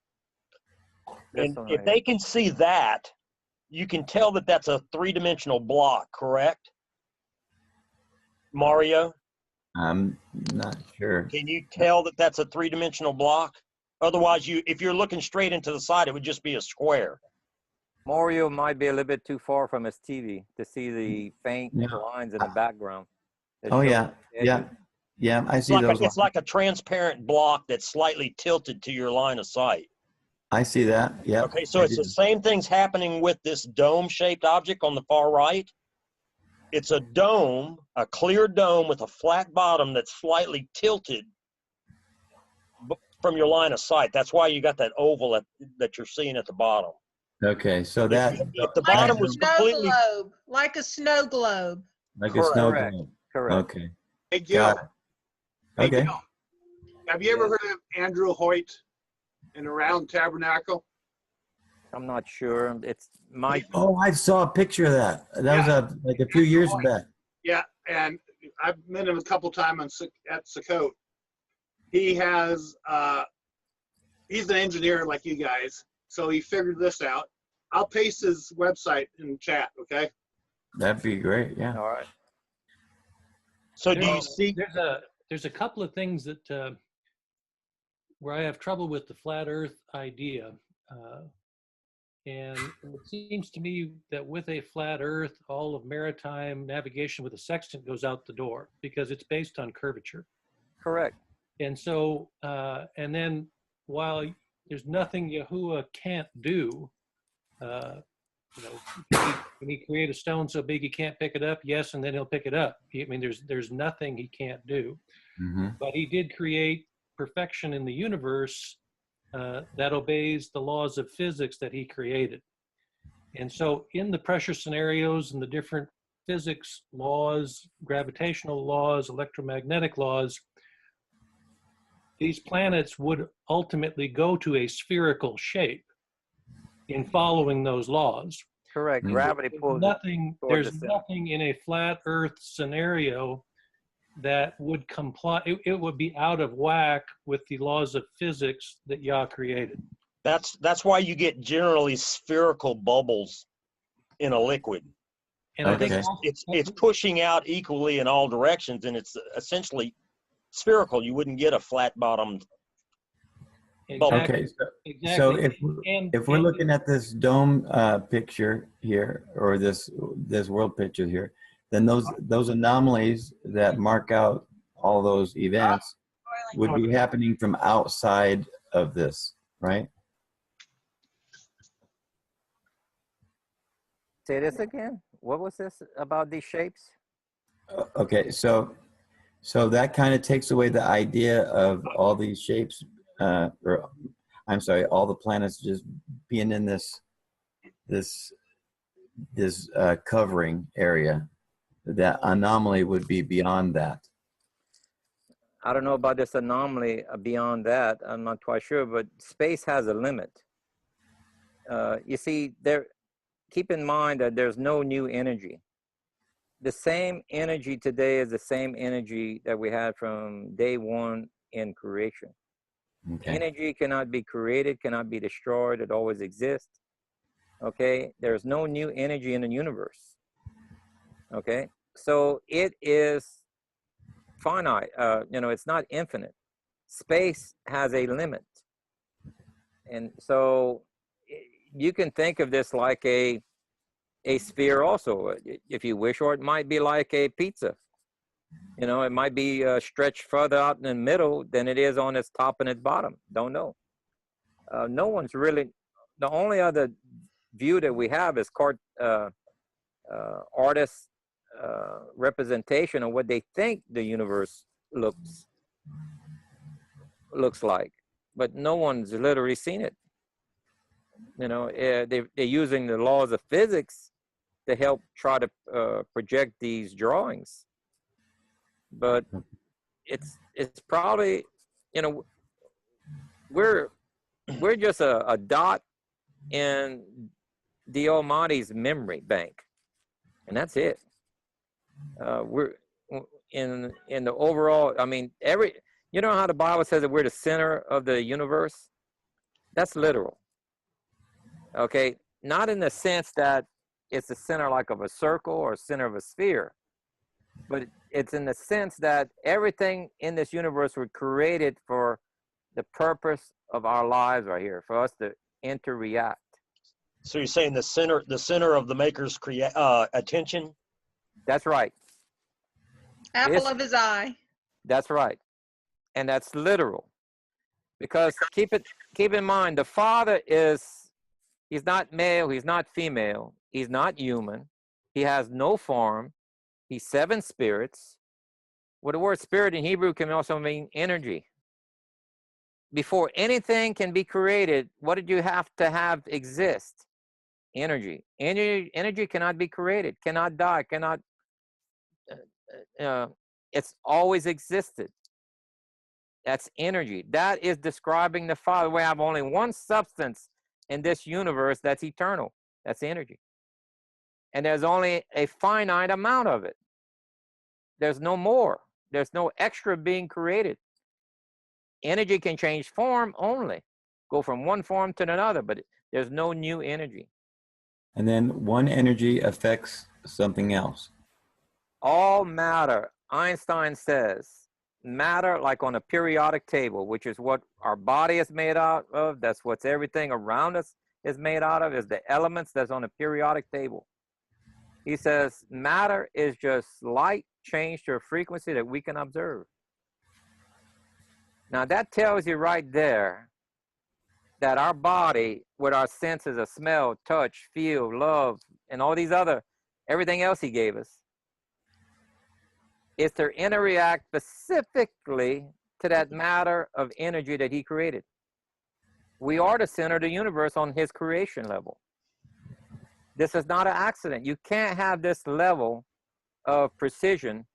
[SPEAKER 4] And if they can see that, you can tell that that's a 3-dimensional block, correct? Mario?
[SPEAKER 5] I'm not sure.
[SPEAKER 4] Can you tell that that's a 3-dimensional block? Otherwise, if you're looking straight into the side, it would just be a square.
[SPEAKER 1] Mario might be a little bit too far from his TV to see the faint lines in the background.
[SPEAKER 5] Oh yeah, yeah. I see those.
[SPEAKER 4] It's like a transparent block that's slightly tilted to your line of sight.
[SPEAKER 5] I see that. Yeah.
[SPEAKER 4] Okay, so it's the same thing's happening with this dome-shaped object on the far right. It's a dome, a clear dome with a flat bottom that's slightly tilted from your line of sight. That's why you got that oval that you're seeing at the bottom.
[SPEAKER 5] Okay, so that
[SPEAKER 4] If the
[SPEAKER 3] Like
[SPEAKER 4] bottom
[SPEAKER 3] a
[SPEAKER 4] was
[SPEAKER 3] snow
[SPEAKER 4] completely
[SPEAKER 3] globe, like a snow globe.
[SPEAKER 5] like a
[SPEAKER 4] Correct.
[SPEAKER 5] snow
[SPEAKER 1] Correct.
[SPEAKER 5] globe.
[SPEAKER 1] Correct.
[SPEAKER 5] Okay,
[SPEAKER 8] Hey,
[SPEAKER 5] got
[SPEAKER 8] Gil.
[SPEAKER 5] it.
[SPEAKER 8] Hey,
[SPEAKER 5] Okay.
[SPEAKER 8] Gil. Have you ever heard of Andrew Hoyt and Around Tabernacle?
[SPEAKER 1] I'm not sure. It's my
[SPEAKER 5] Oh, I saw a picture of that. That was
[SPEAKER 8] Yeah.
[SPEAKER 5] like a few years back.
[SPEAKER 8] Yeah, and I've met him a couple times at Sukkot. He has, he's an engineer like you guys, so he figured this out. I'll paste his website in chat, okay?
[SPEAKER 5] That'd be great. Yeah.
[SPEAKER 1] all right.
[SPEAKER 4] So do you
[SPEAKER 9] There's
[SPEAKER 4] see?
[SPEAKER 9] there's a couple of things that where I have trouble with the flat Earth idea, and it seems to me that with a flat Earth, all of maritime navigation with a sextant goes out the door because it's based on curvature.
[SPEAKER 1] Correct.
[SPEAKER 9] And so, and then while there's nothing Yahuwah can't do, you know, can he create a stone so big he can't pick it up? Yes, and then he'll pick it up. I mean, there's nothing he can't do.
[SPEAKER 5] Mm-hmm.
[SPEAKER 9] But he did create perfection in the universe that obeys the laws of physics that he created. And so in the pressure scenarios and the different physics laws, gravitational laws, electromagnetic laws, these planets would ultimately go to a spherical shape in following those laws.
[SPEAKER 1] Correct.
[SPEAKER 5] Mm.
[SPEAKER 1] Gravity pulls it toward the
[SPEAKER 9] There's
[SPEAKER 1] center.
[SPEAKER 9] nothing in a flat Earth scenario that would comply. It would be out of whack with the laws of physics that Yah created.
[SPEAKER 4] That's why you get generally spherical bubbles in a liquid.
[SPEAKER 9] And I think
[SPEAKER 5] Okay.
[SPEAKER 4] It's pushing out equally in all directions, and it's essentially spherical. You wouldn't get a flat bottomed bubble.
[SPEAKER 5] Okay.
[SPEAKER 9] Exactly.
[SPEAKER 5] So
[SPEAKER 9] And
[SPEAKER 5] if we're looking at this dome picture here, or this world picture here, then those anomalies that mark out all those events would be happening from outside of this, right?
[SPEAKER 1] Say this again. What was this about these shapes?
[SPEAKER 5] Okay, so that kind of takes away the idea of all these shapes, or I'm sorry, all the planets just being in this covering area. That anomaly would be beyond that.
[SPEAKER 1] I don't know about this anomaly beyond that. I'm not quite sure, but space has a limit. You see, keep in mind that there's no new energy. The same energy today is the same energy that we had from day one in creation.
[SPEAKER 5] Okay.
[SPEAKER 1] Energy cannot be created, cannot be destroyed. It always exists. Okay. There's no new energy in the universe. Okay. So it is finite. It's not infinite. Space has a limit. And so you can think of this like a sphere also, if you wish, or it might be like a pizza. It might be stretched further out in the middle than it is on its top and its bottom. Don't know. No one's really, the only other view that we have is artists' representation of what they think the universe looks like, but no one's literally seen it. They're using the laws of physics to help try to project these drawings, but it's probably, we're just a dot in the Almighty's memory bank, and that's it. We're in the overall. I mean, how the Bible says that we're the center of the universe. That's literal. Okay, not in the sense that it's the center like of a circle or center of a sphere, but it's in the sense that everything in this universe was created for the purpose of our lives right here, for us to interact.
[SPEAKER 4] So you're saying the center of the Maker's attention?
[SPEAKER 1] That's right.
[SPEAKER 3] Apple of his eye.
[SPEAKER 1] That's right, and that's literal, because keep in mind, the Father he's not male, he's not female, he's not human, he has no form, he's 7 spirits. Well, the word spirit in Hebrew can also mean energy. before anything can be created, what did you have to have exist? Energy. Energy cannot be created, cannot die, cannot, it's always existed. That's energy. That is describing the Father. We have only one substance in this universe that's eternal. That's energy. And there's only a finite amount of it. There's no more. There's no extra being created. Energy can change form only, go from one form to another, but there's no new energy.
[SPEAKER 5] And then one energy affects something else.
[SPEAKER 1] All matter, Einstein says, matter like on a periodic table, which is what our body is made out of. That's what everything around us is made out of, is the elements that's on a periodic table. He says matter is just light changed to a frequency that we can observe. Now that tells you right there that our body, with our senses of smell, touch, feel, love, and all these other, everything else he gave us, is to interact specifically to that matter of energy that he created. We are the center of the universe on his creation level. This is not an accident. You can't have this level of precision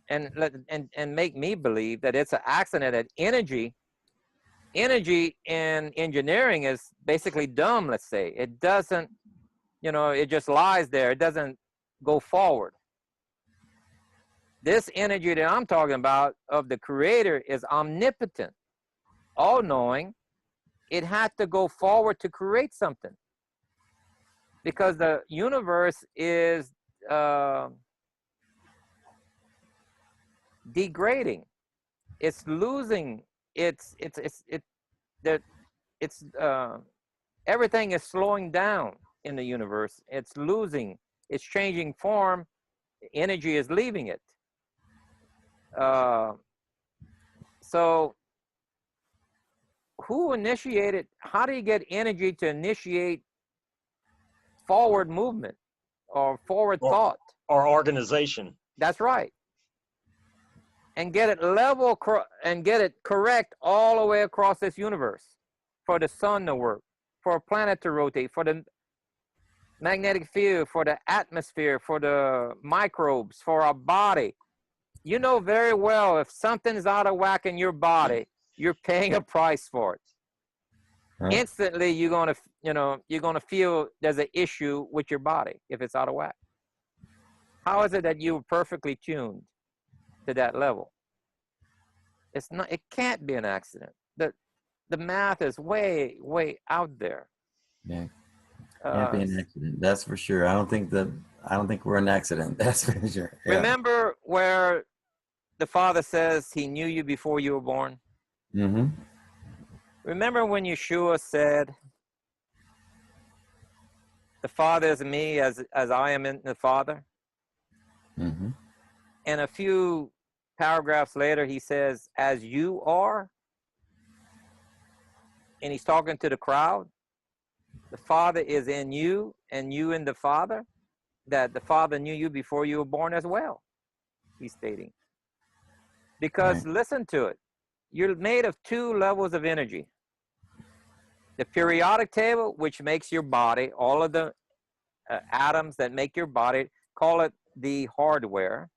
[SPEAKER 1] and make me believe that it's an accident, that energy in engineering is basically dumb, let's say. It doesn't, it just lies there. It doesn't go forward. This energy that I'm talking about of the creator is omnipotent, all-knowing. It had to go forward to create something, because the universe is degrading. It's losing everything is slowing down in the universe. It's losing, it's changing form. Energy is leaving it. So who initiated, how do you get energy to initiate forward movement or forward thought?
[SPEAKER 4] Or organization.
[SPEAKER 1] That's right. And get it level and get it correct all the way across this universe, for the sun to work, for a planet to rotate, for the magnetic field, for the atmosphere, for the microbes, for our body. You know very well if something's out of whack in your body, you're paying a price for it. Right. Instantly, you're gonna feel there's an issue with your body if it's out of whack. How is it that you were perfectly tuned to that level? It's not. It can't be an accident. The math is way out there.
[SPEAKER 5] Yeah, can't be an accident. That's for sure. I don't think we're an accident. That's for sure. Yeah.
[SPEAKER 1] Remember where the Father says he knew you before you were born?
[SPEAKER 5] Mm-hmm.
[SPEAKER 1] Remember when Yeshua said, the Father is in me as I am in the Father?
[SPEAKER 5] Mm-hmm.
[SPEAKER 1] And a few paragraphs later, he says, as you are. And he's talking to the crowd. The Father is in you and you in the Father. That the Father knew you before you were born as well, he's stating. Because listen to it. You're made of two levels of energy. The periodic table, which makes your body, all of the atoms that make your body, call it the hardware.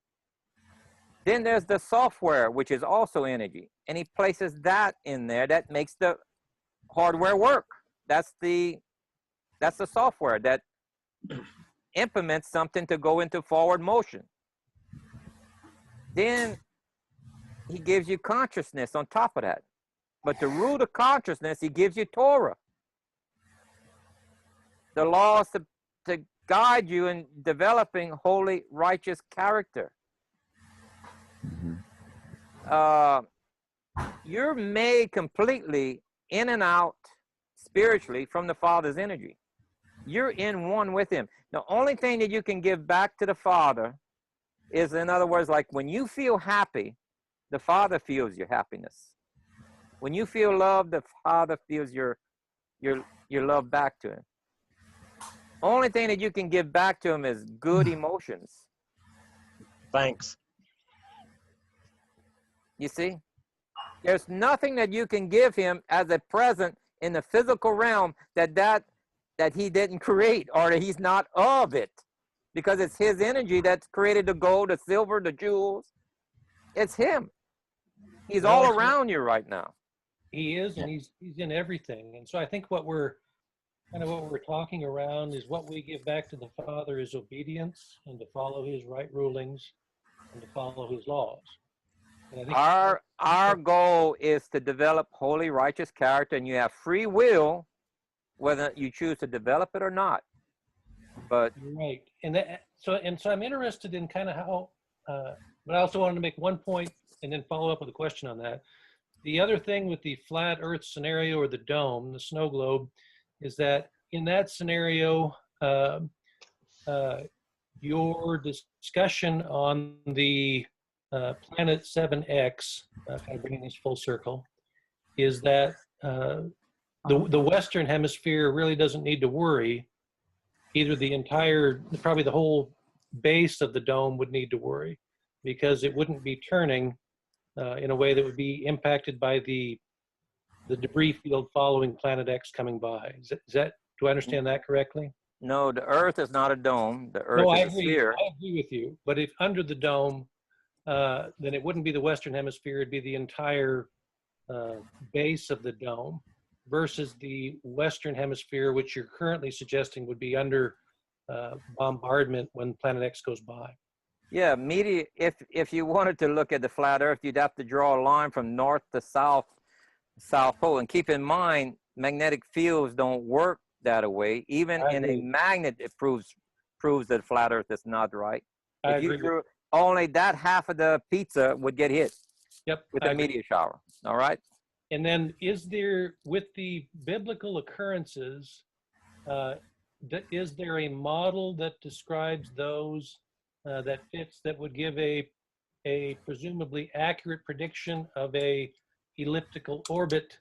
[SPEAKER 1] Then there's the software, which is also energy. And he places that in there that makes the hardware work. That's the software that implements something to go into forward motion. Then he gives you consciousness on top of that. But to rule the consciousness, he gives you Torah. The laws to guide you in developing holy, righteous character. You're made completely in and out spiritually from the Father's energy. You're in one with him. The only thing that you can give back to the Father is, in other words, like when you feel happy, the Father feels your happiness. When you feel love, the Father feels your love back to him. Only thing that you can give back to him is good emotions.
[SPEAKER 4] Thanks.
[SPEAKER 1] You see? There's nothing that you can give him as a present in the physical realm that he didn't create, or that he's not of it, because it's his energy that's created the gold, the silver, the jewels. It's him. He's
[SPEAKER 9] Well,
[SPEAKER 1] all around you right now.
[SPEAKER 9] he is, and he's in everything. And so I think what we're talking around is what we give back to the Father is obedience, and to follow his right rulings, and to follow his laws. And I think
[SPEAKER 1] Our goal is to develop holy, righteous character, and you have free will whether you choose to develop it or not. But
[SPEAKER 9] you're right, and so I'm interested in kind of how. But I also wanted to make one point and then follow up with a question on that. The other thing with the flat Earth scenario, or the dome, the snow globe, is that in that scenario, your discussion on the planet 7X, kind of bringing this full circle, is that the Western Hemisphere really doesn't need to worry. Either probably the whole base of the dome would need to worry, because it wouldn't be turning in a way that would be impacted by the debris field following Planet X coming by. Do I understand that correctly?
[SPEAKER 1] no, the Earth is not a dome. The Earth
[SPEAKER 9] No, I
[SPEAKER 1] is a
[SPEAKER 9] agree.
[SPEAKER 1] sphere.
[SPEAKER 9] I agree with you. But if under the dome, then it wouldn't be the Western Hemisphere. It'd be the entire base of the dome, versus the Western Hemisphere, which you're currently suggesting would be under bombardment when Planet X goes by.
[SPEAKER 1] Yeah, if you wanted to look at the flat Earth, you'd have to draw a line from north to south pole. And keep in mind, magnetic fields don't work that way. Even in a magnet, it proves that flat Earth is not right. If you drew only that half of the pizza would get hit.
[SPEAKER 9] Yep,
[SPEAKER 1] with a meteor shower. All right.
[SPEAKER 9] And then, is there, with the biblical occurrences, is there a model that describes those that fits, that would give a presumably accurate prediction of a elliptical orbit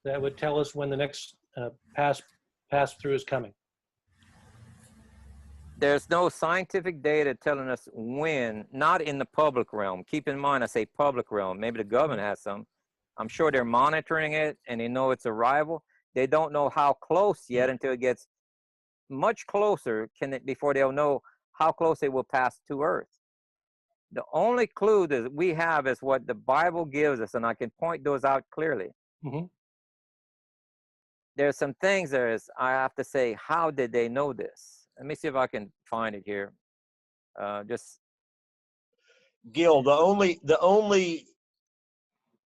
[SPEAKER 9] that would tell us when the next pass through is coming?
[SPEAKER 1] There's no scientific data telling us when, not in the public realm. Keep in mind, I say public realm. Maybe the government has some. I'm sure they're monitoring it and they know its arrival. They don't know how close yet until it gets much closer before they'll know how close it will pass to Earth. The only clue that we have is what the Bible gives us, and I can point those out clearly.
[SPEAKER 9] Mm-hmm.
[SPEAKER 1] There's some things I have to say, how did they know this? Let me see if I can find it here.
[SPEAKER 4] Gill, the only,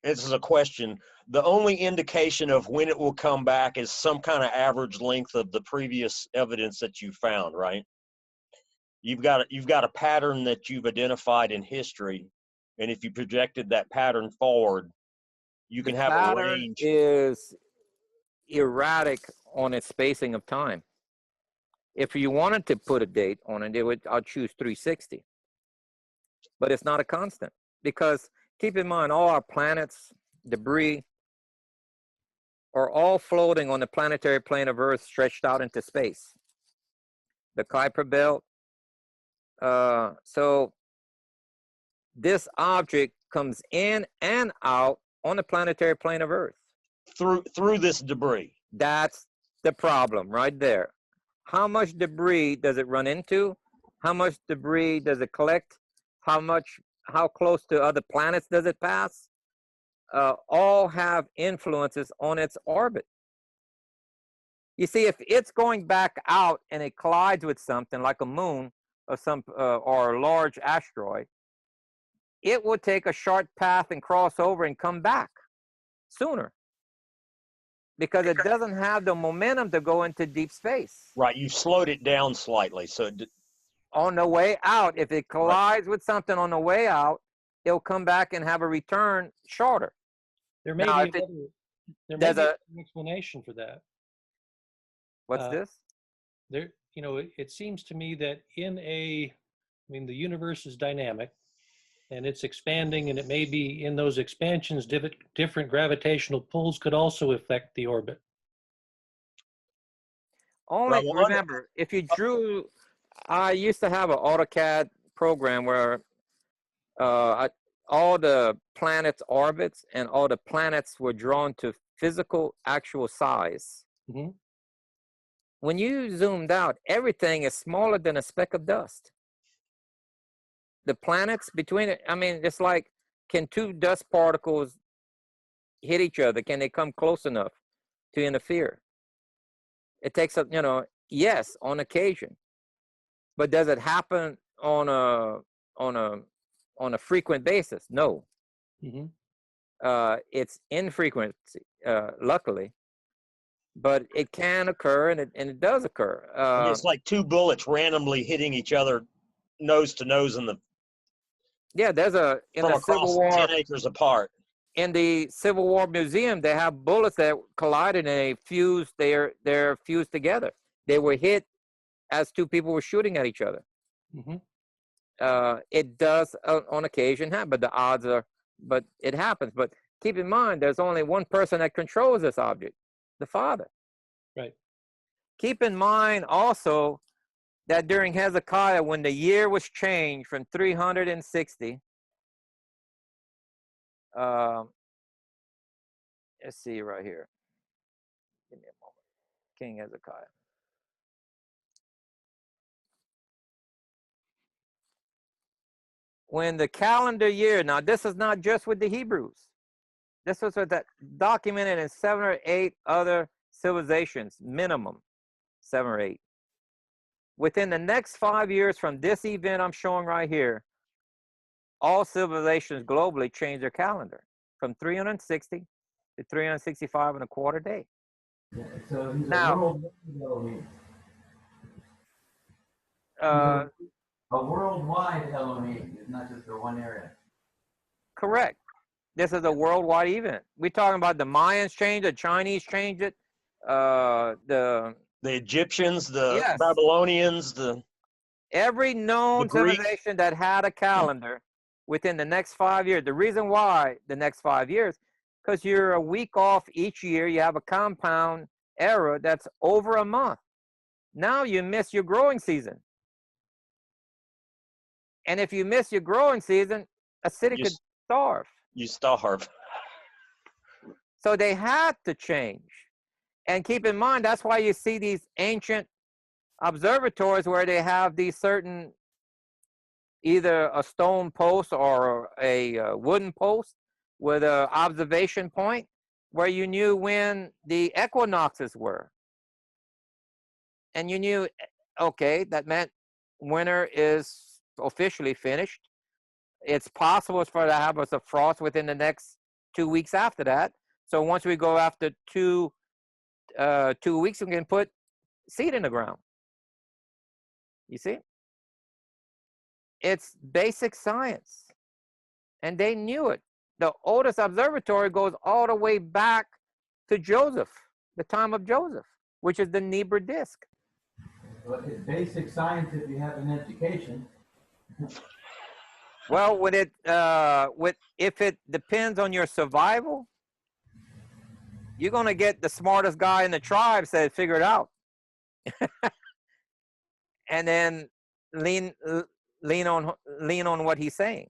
[SPEAKER 4] this is a question, the only indication of when it will come back is some kind of average length of the previous evidence that you found, right? You've got a pattern that you've identified in history, and if you projected that pattern forward, you can have a range.
[SPEAKER 1] Is erratic on its spacing of time. If you wanted to put a date on it, I'll choose 360. But it's not a constant, because keep in mind, all our planets, debris, are all floating on the planetary plane of Earth, stretched out into space. The Kuiper belt. So this object comes in and out on the planetary plane of Earth.
[SPEAKER 4] Through this debris.
[SPEAKER 1] That's the problem right there. How much debris does it run into? How much debris does it collect? How close to other planets does it pass? All have influences on its orbit. You see, if it's going back out and it collides with something like a moon or a large asteroid, it would take a short path and cross over and come back sooner, because it doesn't have the momentum to go into deep space.
[SPEAKER 4] Right, you've slowed it down slightly. So
[SPEAKER 1] on the way out, if it collides with something on the way out, it'll come back and have a return shorter.
[SPEAKER 9] There may be an explanation for that.
[SPEAKER 1] What's this?
[SPEAKER 9] It seems to me that the universe is dynamic, and it's expanding, and it may be in those expansions, different gravitational pulls could also affect the orbit.
[SPEAKER 1] Remember, if you drew, I used to have an AutoCAD program where all the planets' orbits and all the planets were drawn to physical, actual size.
[SPEAKER 9] Mhm.
[SPEAKER 1] When you zoomed out, everything is smaller than a speck of dust. The planets between it, I mean, it's like, can two dust particles hit each other? Can they come close enough to interfere? It takes a, you know, yes, on occasion, but does it happen on a frequent basis? No.
[SPEAKER 9] Mhm.
[SPEAKER 1] It's infrequent, luckily, but it can occur, and it does occur.
[SPEAKER 4] I mean, it's like two bullets randomly hitting each other nose to nose in the
[SPEAKER 1] Yeah, there's in
[SPEAKER 4] from
[SPEAKER 1] the
[SPEAKER 4] across
[SPEAKER 1] Civil War,
[SPEAKER 4] 10 acres apart.
[SPEAKER 1] in the Civil War Museum, they have bullets that collided and they fused. They're fused together. They were hit as two people were shooting at each other.
[SPEAKER 9] Mhm.
[SPEAKER 1] It does on occasion happen, but the odds are, but it happens. But keep in mind, there's only one person that controls this object, the Father.
[SPEAKER 9] Right.
[SPEAKER 1] Keep in mind also that during Hezekiah, when the year was changed from 360, let's see right here. Give me a moment. King Hezekiah. When the calendar year, now this is not just with the Hebrews. This was that documented in 7 or 8 other civilizations, minimum 7 or 8. Within the next 5 years from this event I'm showing right here, all civilizations globally change their calendar from 360 to 365 and a quarter day.
[SPEAKER 5] Yeah, so he's
[SPEAKER 1] Now,
[SPEAKER 5] a worldwide Elohim.
[SPEAKER 1] Uh,
[SPEAKER 5] A worldwide Elohim. It's not just for one area.
[SPEAKER 1] correct. This is a worldwide event. We're talking about the Mayans changed it, the Chinese changed it,
[SPEAKER 4] The Egyptians, the
[SPEAKER 1] yes,
[SPEAKER 4] Babylonians, the
[SPEAKER 1] every known
[SPEAKER 4] Greeks.
[SPEAKER 1] civilization that had a calendar within the next 5 years. The reason why the next 5 years, because you're a week off each year. You have a compound era that's over a month. Now you miss your growing season. And if you miss your growing season, a city
[SPEAKER 4] You
[SPEAKER 1] could
[SPEAKER 4] s-
[SPEAKER 1] starve.
[SPEAKER 4] you starve.
[SPEAKER 1] So they had to change. And keep in mind, that's why you see these ancient observatories where they have these certain, either a stone post or a wooden post with an observation point where you knew when the equinoxes were. And you knew, okay, that meant winter is officially finished. It's possible for to have us a frost within the next 2 weeks after that. So once we go after 2 weeks, we can put seed in the ground. You see? It's basic science. And they knew it. The oldest observatory goes all the way back to Joseph, the time of Joseph, which is the Nebra disk.
[SPEAKER 5] Well, it's basic science if you have an education.
[SPEAKER 1] Well, if it depends on your survival, you're gonna get the smartest guy in the tribe said figure it out, and then lean on what he's saying.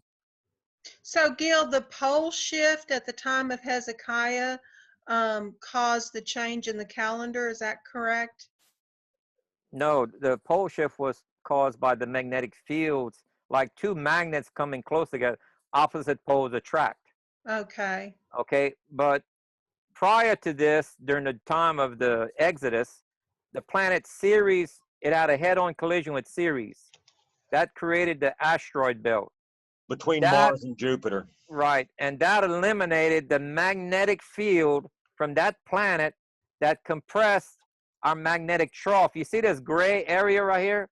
[SPEAKER 3] So Gil, the pole shift at the time of Hezekiah caused the change in the calendar. Is that correct?
[SPEAKER 1] No, the pole shift was caused by the magnetic fields, like two magnets coming close together, opposite poles attract.
[SPEAKER 3] Okay.
[SPEAKER 1] Okay, but prior to this, during the time of the Exodus, the planet Ceres, it had a head-on collision with Ceres. That created the asteroid belt.
[SPEAKER 4] Between
[SPEAKER 1] That,
[SPEAKER 4] Mars and Jupiter.
[SPEAKER 1] right, and that eliminated the magnetic field from that planet that compressed our magnetic trough. You see this gray area right here?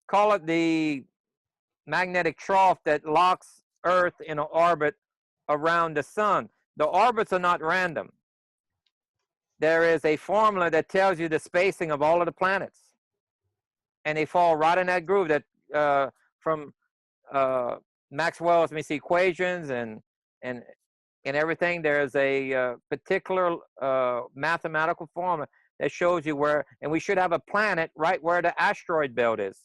[SPEAKER 1] Call it the magnetic trough that locks Earth in an orbit around the sun. The orbits are not random. There is a formula that tells you the spacing of all of the planets. And they fall right in that groove that from Maxwell's equations and everything. There's a particular mathematical formula that shows you where, and we should have a planet right where the asteroid belt is.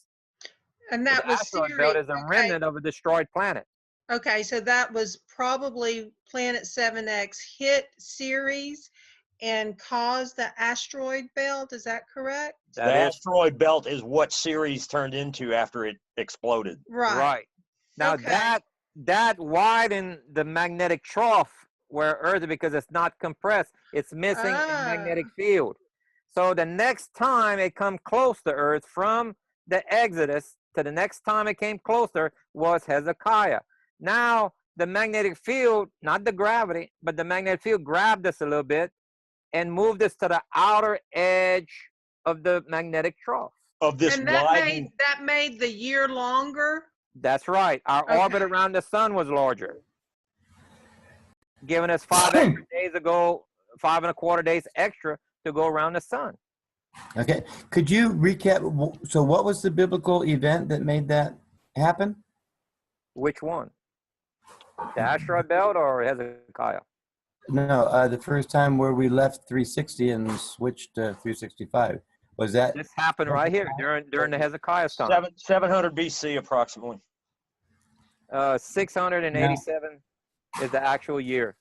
[SPEAKER 3] And
[SPEAKER 1] But
[SPEAKER 3] that
[SPEAKER 1] the
[SPEAKER 3] was
[SPEAKER 1] asteroid
[SPEAKER 3] Ceres.
[SPEAKER 1] belt is a
[SPEAKER 3] Okay.
[SPEAKER 1] remnant of a destroyed planet.
[SPEAKER 3] Okay, so that was probably Planet 7X hit Ceres and caused the asteroid belt. Is that correct?
[SPEAKER 4] The
[SPEAKER 1] That is
[SPEAKER 4] asteroid belt is what Ceres turned into after it exploded.
[SPEAKER 3] Right.
[SPEAKER 1] right. Now
[SPEAKER 3] Okay.
[SPEAKER 1] that widened the magnetic trough where Earth, because it's not compressed, it's missing a magnetic field. So the next time it come close to Earth from the Exodus to the next time it came closer was Hezekiah. Now the magnetic field, not the gravity, but the magnetic field grabbed us a little bit and moved us to the outer edge of the magnetic trough.
[SPEAKER 4] Of this
[SPEAKER 3] And that
[SPEAKER 4] widened,
[SPEAKER 3] made the year longer.
[SPEAKER 1] That's right. Our orbit
[SPEAKER 3] Okay.
[SPEAKER 1] around the sun was larger, giving us 5 extra days to go, 5.25 days extra to go around the sun.
[SPEAKER 5] Okay, could you recap? So what was the biblical event that made that happen?
[SPEAKER 1] Which one? The asteroid belt or Hezekiah?
[SPEAKER 5] No, the first time where we left 360 and switched to 365. Was that?
[SPEAKER 1] This happened right here during the Hezekiah's time.
[SPEAKER 4] 700 BC approximately.
[SPEAKER 1] 687 is the actual year.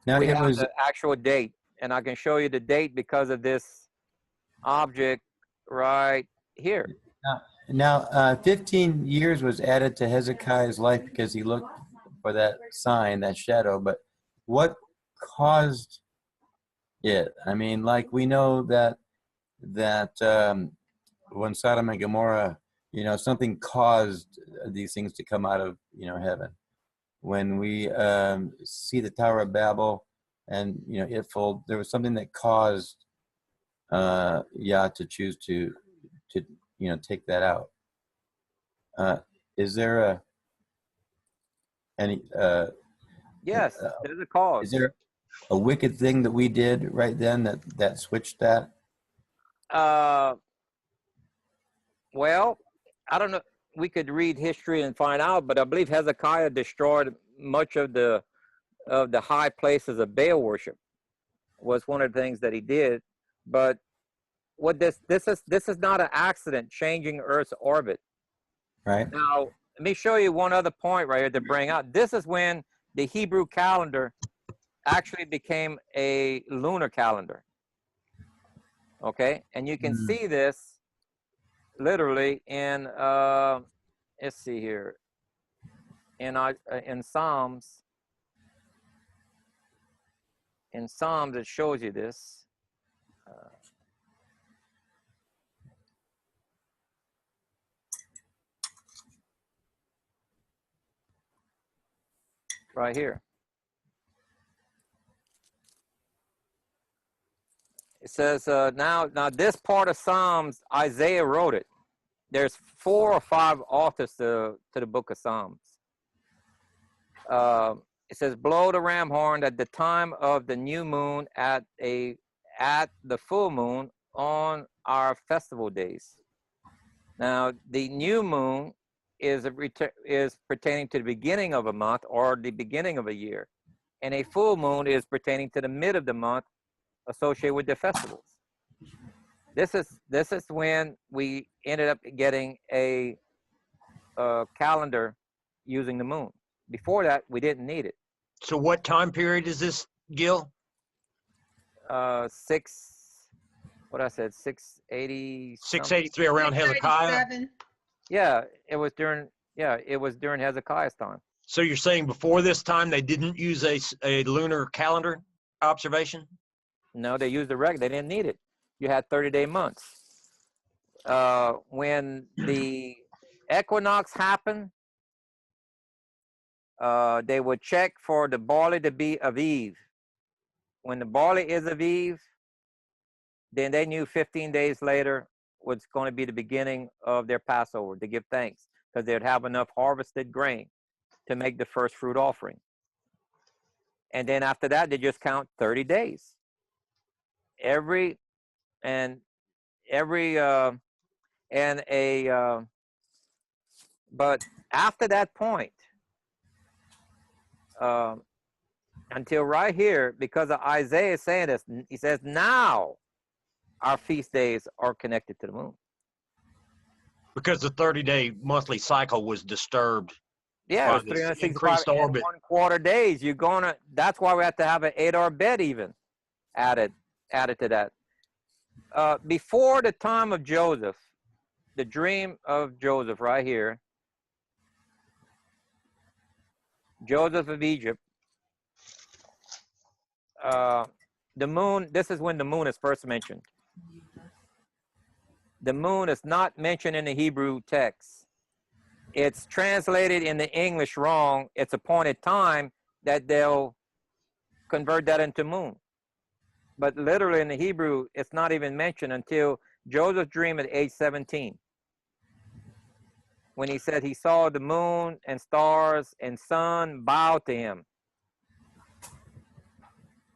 [SPEAKER 5] Now
[SPEAKER 1] We
[SPEAKER 5] it
[SPEAKER 1] have
[SPEAKER 5] was.
[SPEAKER 1] the actual date, and I can show you the date because of this object right here.
[SPEAKER 5] Now, 15 years was added to Hezekiah's life because he looked for that sign, that shadow. But what caused it? I mean, like we know that when Sodom and Gomorrah, something caused these things to come out of heaven. When we see the Tower of Babel, and it fall, there was something that caused Yah to choose to take that out. Is there any?
[SPEAKER 1] Yes, there's a cause.
[SPEAKER 5] Is there a wicked thing that we did right then that switched that?
[SPEAKER 1] Well, I don't know. We could read history and find out, but I believe Hezekiah destroyed much of the high places of Baal worship. Was one of the things that he did. But what this is not an accident changing Earth's orbit.
[SPEAKER 5] Right.
[SPEAKER 1] Now, let me show you one other point right here to bring out. This is when the Hebrew calendar actually became a lunar calendar. Okay, and you can see this literally in let's see here, in Psalms. In Psalms, it shows you this. Right here. It says, now this part of Psalms, Isaiah wrote it. There's 4 or 5 authors to the book of Psalms. It says, blow the ram horn at the time of the new moon, at the full moon, on our festival days. Now, the new moon is pertaining to the beginning of a month or the beginning of a year. And a full moon is pertaining to the mid of the month, associated with the festivals. This is when we ended up getting a calendar using the moon. Before that, we didn't need it.
[SPEAKER 4] So what time period is this, Gill?
[SPEAKER 1] 680.
[SPEAKER 4] 683 around Hezekiah.
[SPEAKER 3] 687.
[SPEAKER 1] Yeah, it was during Hezekiah's time.
[SPEAKER 4] So you're saying before this time they didn't use a lunar calendar observation?
[SPEAKER 1] No, they used the regular. They didn't need it. You had 30-day months. When the equinox happened, they would check for the barley to be Aviv. When the barley is Aviv, then they knew 15 days later was going to be the beginning of their Passover to give thanks, because they'd have enough harvested grain to make the first fruit offering. And then after that, they just count 30 days. But after that point, until right here, because of Isaiah saying this, he says, now our feast days are connected to the moon.
[SPEAKER 4] Because the 30-day monthly cycle was disturbed.
[SPEAKER 1] Yeah, it's
[SPEAKER 4] By this
[SPEAKER 1] 365
[SPEAKER 4] increased
[SPEAKER 1] and
[SPEAKER 4] orbit.
[SPEAKER 1] 1/4 days. You're gonna. That's why we have to have an 8-hour bed even added to that. Before the time of Joseph, the dream of Joseph right here, Joseph of Egypt. The moon. This is when the moon is first mentioned. The moon is not mentioned in the Hebrew text. It's translated in the English wrong. It's appointed time that they'll convert that into moon. But literally in the Hebrew, it's not even mentioned until Joseph's dream at age 17. When he said he saw the moon and stars and sun bow to him.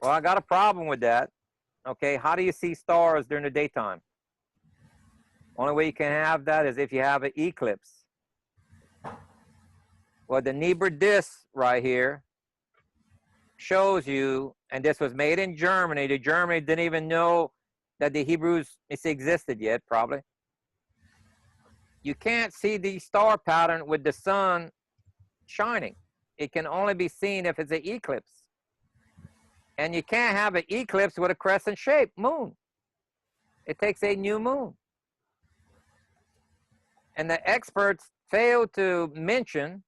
[SPEAKER 1] Well, I got a problem with that. Okay, how do you see stars during the daytime? Only way you can have that is if you have an eclipse. Well, the Niebuhr disc right here shows you, and this was made in Germany. The Germany didn't even know that the Hebrews existed yet, probably. You can't see the star pattern with the sun shining. It can only be seen if it's an eclipse. And you can't have an eclipse with a crescent shape moon. It takes a new moon. And the experts failed to mention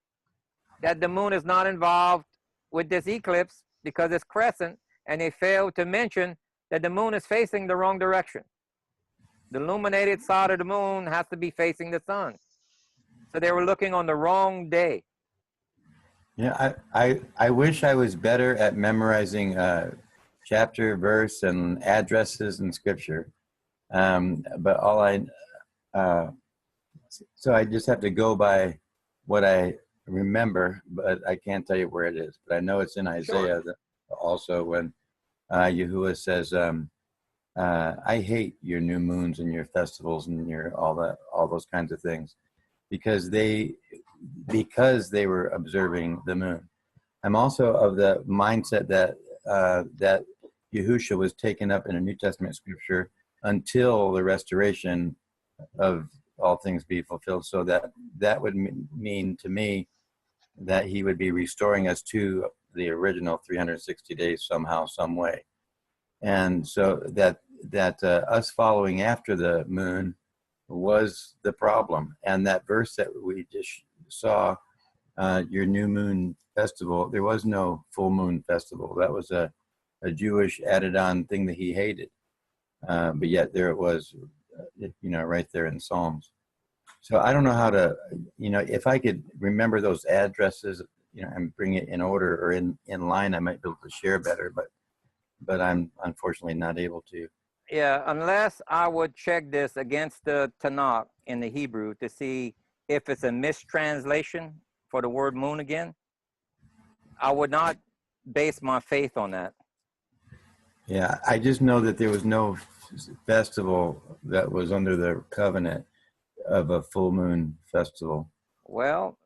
[SPEAKER 1] that the moon is not involved with this eclipse because it's crescent, and they failed to mention that the moon is facing the wrong direction. The illuminated side of the moon has to be facing the sun. So they were looking on the wrong day.
[SPEAKER 5] Yeah, I wish I was better at memorizing chapter, verse, and addresses in scripture. But so I just have to go by what I remember, but I can't tell you where it is. But I know it's in Isaiah also when Yahuwah says, I hate your new moons and your festivals and your all those kinds of things, because they were observing the moon. I'm also of the mindset that that Yahusha was taken up in a New Testament scripture until the restoration of all things be fulfilled. So that would mean to me that he would be restoring us to the original 360 days somehow, some way. And so that us following after the moon was the problem. And that verse that we just saw, your new moon festival, there was no full moon festival. That was a Jewish added on thing that he hated. But yet there it was, right there in Psalms. So I don't know how to, if I could remember those addresses, and bring it in order or in line, I might be able to share better, but I'm unfortunately not able to.
[SPEAKER 1] Yeah, unless I would check this against the Tanakh in the Hebrew to see if it's a mistranslation for the word moon again, I would not base my faith on that.
[SPEAKER 5] Yeah, I just know that there was no festival that was under the covenant of a full moon festival.
[SPEAKER 1] Well,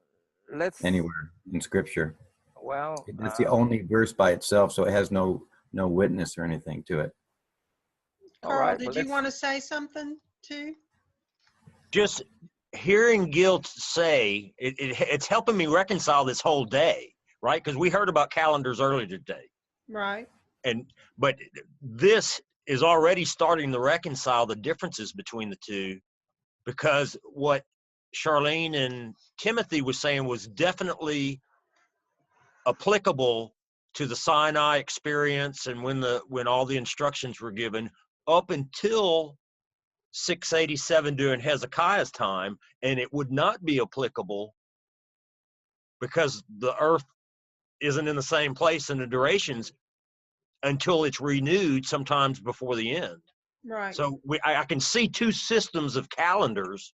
[SPEAKER 1] let's
[SPEAKER 5] anywhere in scripture.
[SPEAKER 1] Well,
[SPEAKER 5] that's the only verse by itself, so it has no witness or anything to it.
[SPEAKER 3] Carl, did you want to say something too?
[SPEAKER 4] Just hearing Gill say it's helping me reconcile this whole day, right? Because we heard about calendars earlier today,
[SPEAKER 3] right?
[SPEAKER 4] But this is already starting to reconcile the differences between the two, because what Charlene and Timothy was saying was definitely applicable to the Sinai experience and when all the instructions were given up until 687 during Hezekiah's time, and it would not be applicable because the earth isn't in the same place in the durations until it's renewed sometimes before the end.
[SPEAKER 3] Right.
[SPEAKER 4] So I can see two systems of calendars,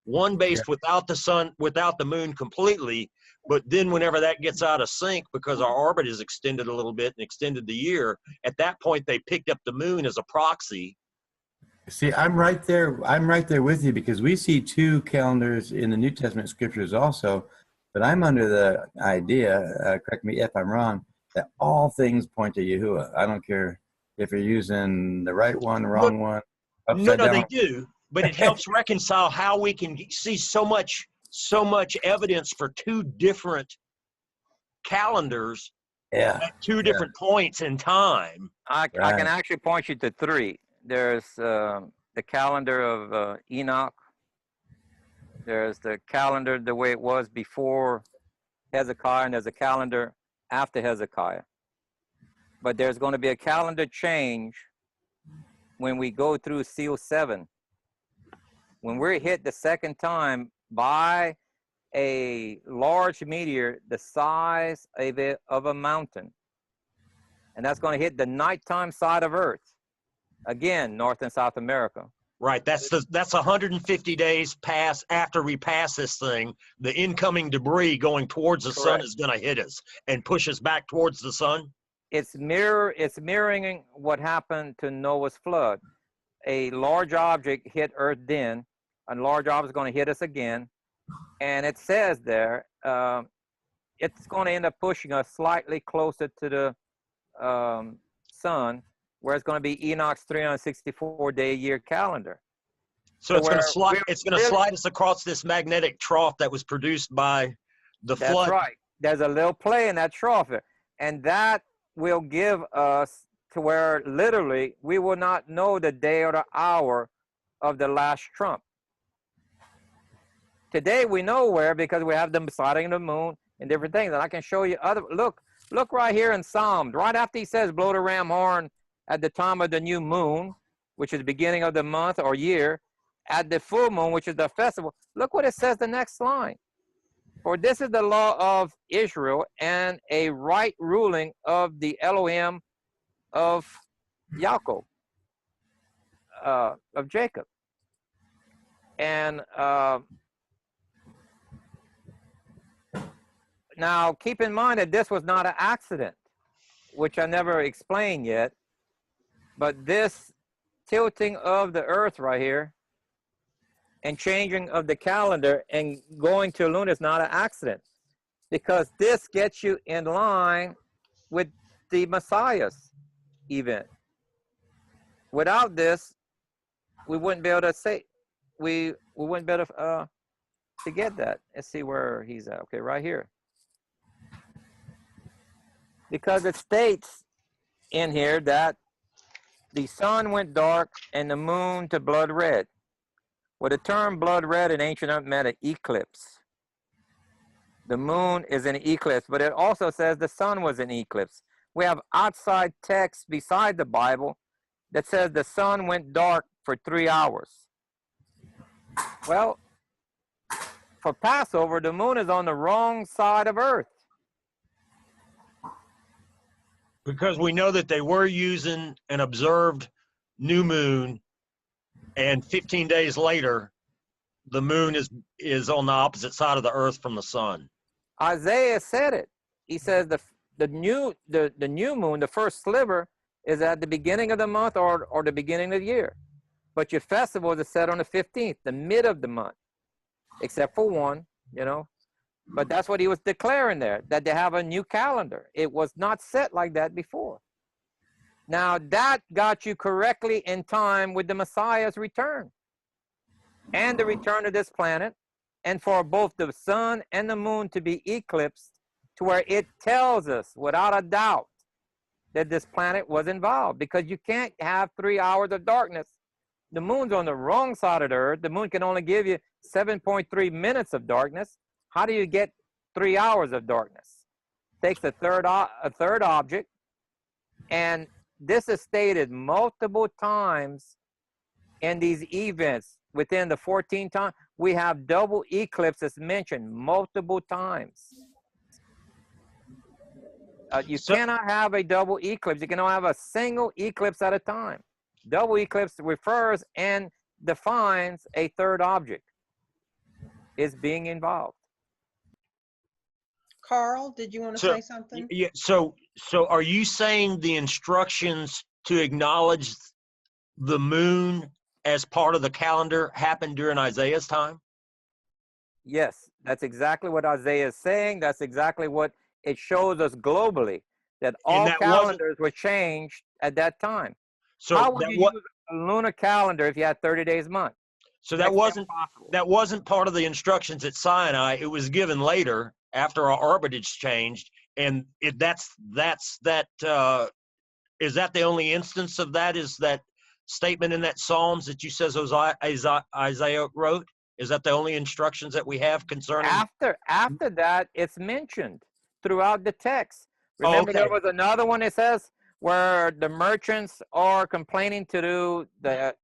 [SPEAKER 4] one based without the sun, without the moon completely, but then whenever that gets out of sync because our orbit is extended a little bit and extended the year, at that point they picked up the moon as a proxy.
[SPEAKER 5] See, I'm right there with you, because we see two calendars in the New Testament scriptures also, but I'm under the idea, correct me if I'm wrong, that all things point to Yahuwah. I don't care if you're using the right one, wrong one, upside down.
[SPEAKER 4] They do, but it helps reconcile how we can see so much so much evidence for two different calendars
[SPEAKER 5] Yeah.
[SPEAKER 4] at two different points in time.
[SPEAKER 1] I can
[SPEAKER 5] Right.
[SPEAKER 1] actually point you to three. There's the calendar of Enoch. There's the calendar the way it was before Hezekiah, and there's a calendar after Hezekiah. But there's going to be a calendar change when we go through seal 7. When we're hit the second time by a large meteor the size of a mountain, and that's going to hit the nighttime side of Earth, again, North and South America.
[SPEAKER 4] Right. That's 150 days pass after we pass this thing. The incoming debris going towards the sun is going to hit us and push us back towards the sun.
[SPEAKER 1] It's mirroring what happened to Noah's flood. A large object hit Earth then, a large object is going to hit us again, and it says there it's going to end up pushing us slightly closer to the sun, where it's going to be Enoch's 364-day-a-year calendar.
[SPEAKER 4] So it's going to slide. It's going to slide us across this magnetic trough that was produced by the flood.
[SPEAKER 1] That's right. There's a little play in that trough, and that will give us to where literally we will not know the day or the hour of the last trump. Today we know where, because we have the sighting of the moon and different things. And I can show you other. Look right here in Psalms, right after he says, "Blow the ram horn at the time of the new moon," which is the beginning of the month or year, at the full moon, which is the festival. Look what it says the next line. "For this is the law of Israel and a right ruling of the Elohim of Yaakov, of Jacob." And now keep in mind that this was not an accident, which I never explained yet, but this tilting of the earth right here and changing of the calendar and going to lunar is not an accident, because this gets you in line with the Messiah's event. Without this, we wouldn't be able to say, we wouldn't be able to get that. Let's see where he's at. Okay, right here. Because it states in here that the sun went dark and the moon to blood red. Well, the term blood red in ancient Earth meant an eclipse. The moon is an eclipse, but it also says the sun was an eclipse. We have outside text beside the Bible that says the sun went dark for 3 hours. Well, for Passover, the moon is on the wrong side of Earth.
[SPEAKER 4] Because we know that they were using an observed new moon, and 15 days later, the moon is on the opposite side of the earth from the sun.
[SPEAKER 1] Isaiah said it. He says the new moon, the first sliver, is at the beginning of the month or the beginning of the year. But your festival is set on the 15th, the mid of the month, except for one, you know. But that's what he was declaring there, that they have a new calendar. It was not set like that before. Now, that got you correctly in time with the Messiah's return and the return of this planet, and for both the sun and the moon to be eclipsed, to where it tells us without a doubt that this planet was involved, because you can't have 3 hours of darkness. The moon's on the wrong side of the earth. The moon can only give you 7.3 minutes of darkness. How do you get 3 hours of darkness? Takes a third object, and this is stated multiple times in these events. Within the 14 times, we have double eclipses mentioned multiple times. You cannot have a double eclipse. You can only have a single eclipse at a time. Double eclipse refers and defines a third object is being involved.
[SPEAKER 3] Carl, did you want to say something?
[SPEAKER 4] Yeah. So are you saying the instructions to acknowledge the moon as part of the calendar happened during Isaiah's time?
[SPEAKER 1] Yes, that's exactly what Isaiah is saying. That's exactly what it shows us globally, that all calendars were changed at that time.
[SPEAKER 4] So
[SPEAKER 1] how would you use a lunar calendar if you had 30 days a month?
[SPEAKER 4] So that wasn't part of the instructions at Sinai. It was given later after our orbitage changed, and is that the only instance of that? Is that statement in that Psalms that you says Isaiah wrote? Is that the only instructions that we have concerning?
[SPEAKER 1] After that, it's mentioned throughout the text.
[SPEAKER 4] Oh,
[SPEAKER 1] Remember,
[SPEAKER 4] okay.
[SPEAKER 1] there was another one that says where the merchants are complaining to the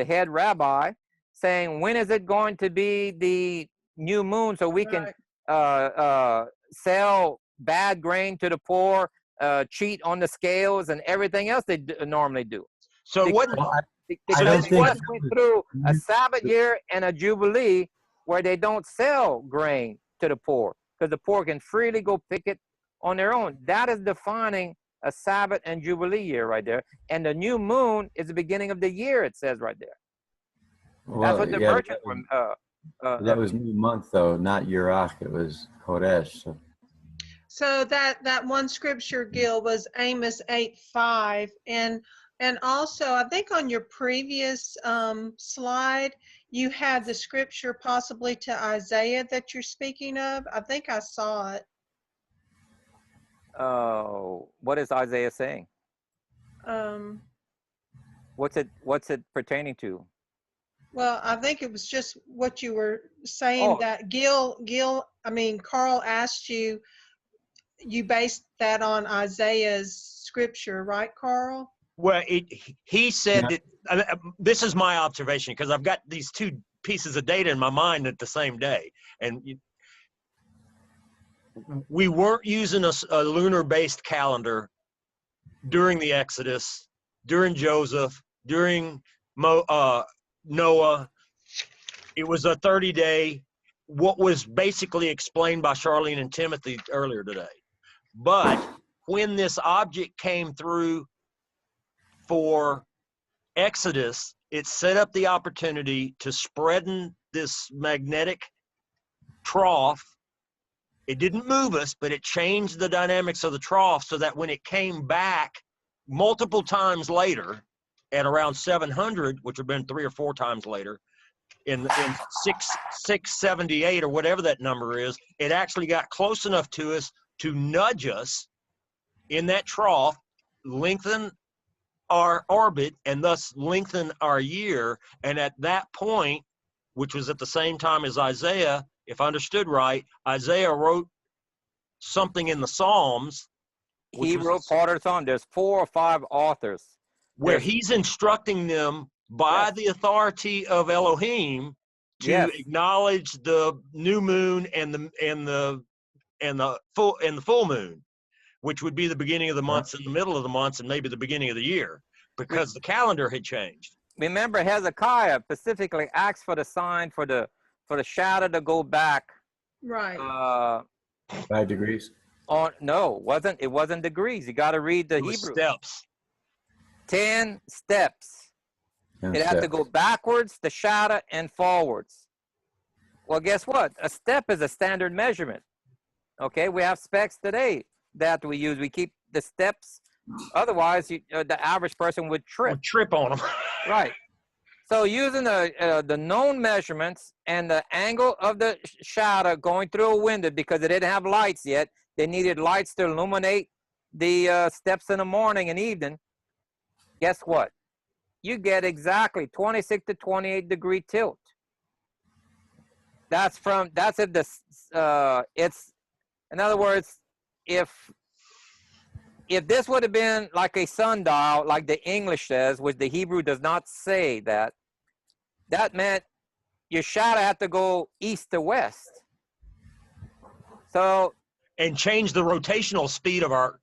[SPEAKER 1] head rabbi, saying, when is it going to be the new moon so we can sell bad grain to the poor, cheat on the scales and everything else they normally do.
[SPEAKER 4] So
[SPEAKER 1] because,
[SPEAKER 5] I don't
[SPEAKER 1] they
[SPEAKER 5] think
[SPEAKER 1] just went through a Sabbath year and a Jubilee where they don't sell grain to the poor because the poor can freely go pick it on their own. That is defining a Sabbath and Jubilee year right there. And the new moon is the beginning of the year, it says right there.
[SPEAKER 5] Well,
[SPEAKER 1] that's what the
[SPEAKER 5] yeah,
[SPEAKER 1] merchants were.
[SPEAKER 5] that was new month though, not Urach. It was Kodesh.
[SPEAKER 3] So that one scripture, Gill, was Amos 8:5, and also I think on your previous slide you had the scripture possibly to Isaiah that you're speaking of. I think I saw it.
[SPEAKER 1] What is Isaiah saying? What's it pertaining to?
[SPEAKER 3] Well, I think it was just what you were saying, that Carl asked you, you based that on Isaiah's scripture, right, Carl?
[SPEAKER 4] Well, he said that, this is my observation because I've got these two pieces of data in my mind at the same day. And we weren't using a lunar-based calendar during the Exodus, during Joseph, during Noah. It was a 30-day, what was basically explained by Charlene and Timothy earlier today. But when this object came through for Exodus, it set up the opportunity to spreading this magnetic trough. It didn't move us, but it changed the dynamics of the trough so that when it came back multiple times later at around 700, which would have been 3 or 4 times later, in 678 or whatever that number is, it actually got close enough to us to nudge us in that trough, lengthen our orbit, and thus lengthen our year. And at that point, which was at the same time as Isaiah, if I understood right, Isaiah wrote something in the Psalms.
[SPEAKER 1] He wrote part of the Psalm. There's 4 or 5 authors.
[SPEAKER 4] Where he's instructing them by the authority of Elohim to acknowledge the new moon and the full moon, which would be the beginning of the months and the middle of the months and maybe the beginning of the year, because the calendar had changed.
[SPEAKER 1] Remember, Hezekiah specifically asked for the sign for the shadow to go back.
[SPEAKER 3] Right.
[SPEAKER 5] 5 degrees.
[SPEAKER 1] No, it wasn't degrees. You got to read the Hebrew.
[SPEAKER 4] Steps.
[SPEAKER 1] 10 steps. It had to go backwards, the shadow, and forwards. Well, guess what? A step is a standard measurement. Okay, we have specs today that we use. We keep the steps. Otherwise, the average person would trip.
[SPEAKER 4] On them.
[SPEAKER 1] Right. So using the known measurements and the angle of the shadow going through a window, because they didn't have lights yet, they needed lights to illuminate the steps in the morning and evening. Guess what? You get exactly 26 to 28 degree tilt. That's if it's, in other words, if this would have been like a sundial, like the English says, which the Hebrew does not say that meant your shadow had to go east to west. So,
[SPEAKER 4] and change the rotational speed of our.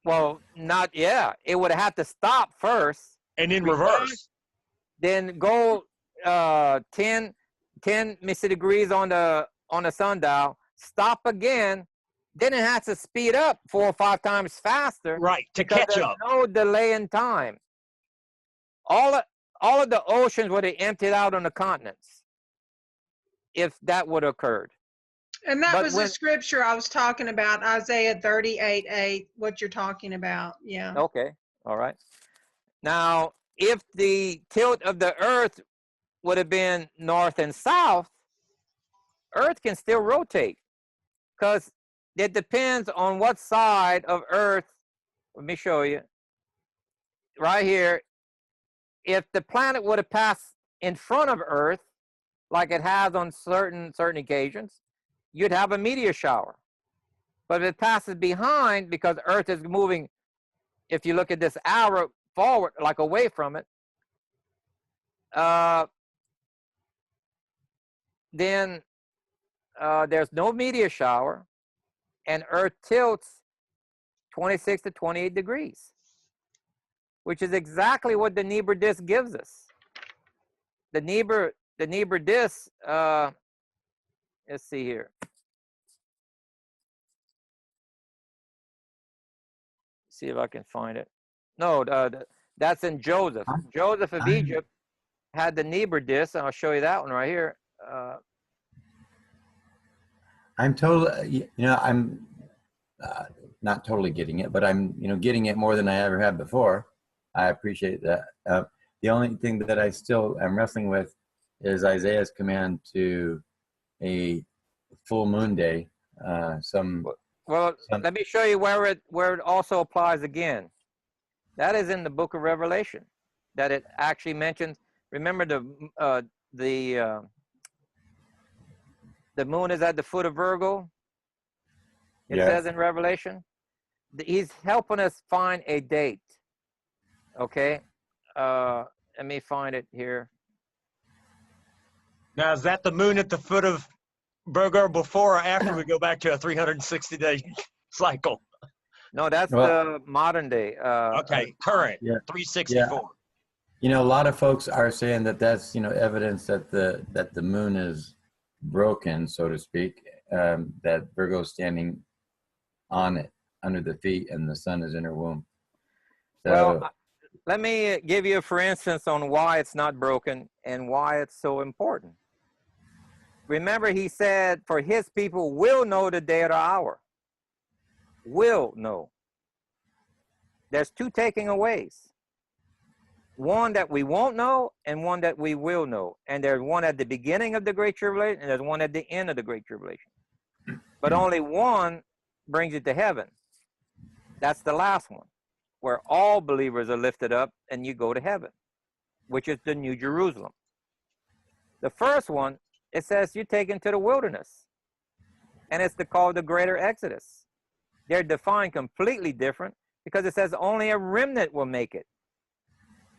[SPEAKER 1] Well, it would have had to stop first.
[SPEAKER 4] And then reverse.
[SPEAKER 1] Then go 10 degrees on the sundial, stop again, then it has to speed up 4 or 5 times faster.
[SPEAKER 4] Right, to catch up.
[SPEAKER 1] No delay in time. All of the oceans would have emptied out on the continents if that would have occurred.
[SPEAKER 3] And that was the scripture I was talking about, Isaiah 38:8, what you're talking about. Yeah.
[SPEAKER 1] Okay. All right. Now, if the tilt of the earth would have been north and south, Earth can still rotate, because it depends on what side of Earth. Let me show you. Right here, if the planet would have passed in front of Earth, like it has on certain occasions, you'd have a meteor shower. But if it passes behind, because Earth is moving, if you look at this arrow forward, like away from it, then there's no meteor shower, and Earth tilts 26 to 28 degrees, which is exactly what the Niebuhr disk gives us. The Niebuhr disk, let's see here. See if I can find it. No, that's in Joseph. Joseph of Egypt had the Niebuhr disk, and I'll show you that one right here.
[SPEAKER 5] I'm totally, I'm not totally getting it, but I'm, getting it more than I ever have before. I appreciate that. The only thing that I still am wrestling with is Isaiah's command to a full moon day.
[SPEAKER 1] Well, let me show you where it also applies again. That is in the book of Revelation, that it actually mentions. Remember the moon is at the foot of Virgo. It says in Revelation. He's helping us find a date. Okay, let me find it here.
[SPEAKER 4] Now, is that the moon at the foot of Virgo before or after we go back to a 360-day cycle?
[SPEAKER 1] No, that's the modern day.
[SPEAKER 4] Okay, current, 364.
[SPEAKER 5] A lot of folks are saying that that's, evidence that the moon is broken, so to speak, that Virgo's standing on it, under the feet, and the sun is in her womb. So,
[SPEAKER 1] well, let me give you, for instance, on why it's not broken and why it's so important. Remember, he said, for his people will know the day or the hour. Will know. There's two taking aways. One that we won't know and one that we will know. And there's one at the beginning of the Great Tribulation and there's one at the end of the Great Tribulation. But only one brings you to heaven. That's the last one, where all believers are lifted up and you go to heaven, which is the New Jerusalem. The first one, it says you're taken to the wilderness, and it's called the Greater Exodus. They're defined completely different because it says only a remnant will make it.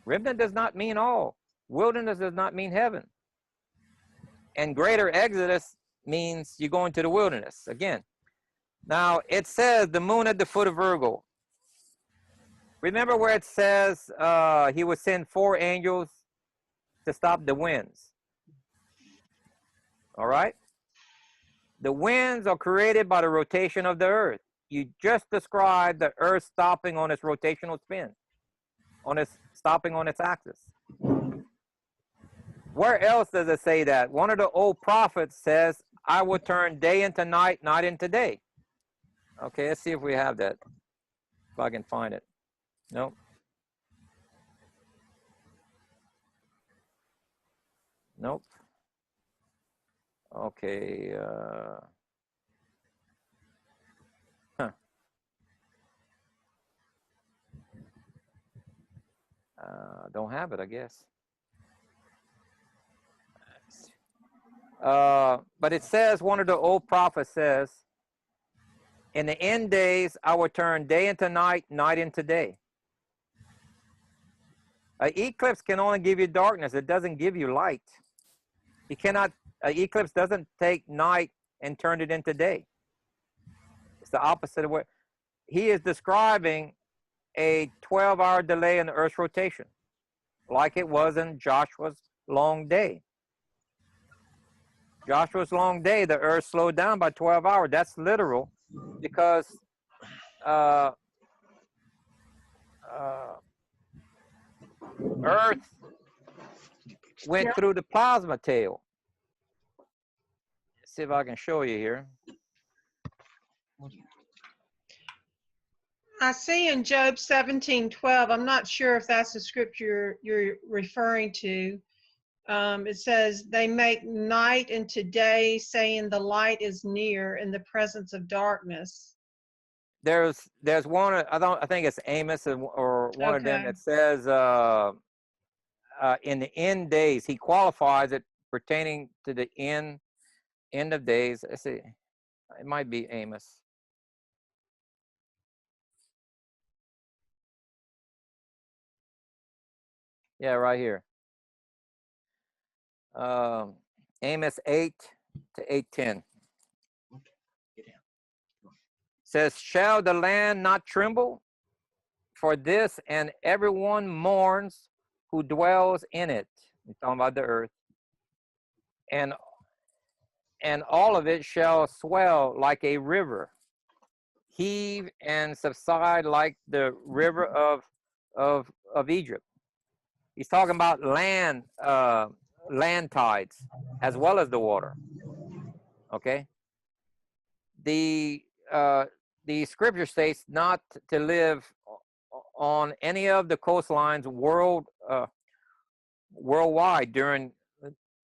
[SPEAKER 1] Remnant does not mean all. Wilderness does not mean heaven. And Greater Exodus means you're going to the wilderness again. Now, it says the moon at the foot of Virgo. Remember where it says he would send 4 angels to stop the winds. All right? The winds are created by the rotation of the earth. You just described the earth stopping on its rotational spin, stopping on its axis. Where else does it say that? One of the old prophets says, I will turn day into night, night into day. Okay, let's see if we have that. If I can find it. Nope. Nope. Okay. Don't have it, I guess. But it says, one of the old prophets says, in the end days, I will turn day into night, night into day. An eclipse can only give you darkness. It doesn't give you light. You cannot, an eclipse doesn't take night and turn it into day. It's the opposite of what he is describing, a 12-hour delay in the Earth's rotation, like it was in Joshua's long day. Joshua's long day, the Earth slowed down by 12 hours. That's literal, because Earth went through the plasma tail. Let's see if I can show you here.
[SPEAKER 3] I see in Job 17:12, I'm not sure if that's the scripture you're referring to. It says they make night into day, saying the light is near in the presence of darkness.
[SPEAKER 1] There's one, I think it's Amos or one of them
[SPEAKER 3] Okay.
[SPEAKER 1] that says in the end days, he qualifies it pertaining to the end of days. Let's see, it might be Amos. Yeah, right here. Amos 8 to 8:10 says, "Shall the land not tremble for this, and everyone mourns who dwells in it?" We're talking about the earth. And all of it shall swell like a river, heave and subside like the river of Egypt. He's talking about land tides as well as the water. Okay. The scripture states not to live on any of the coastlines worldwide during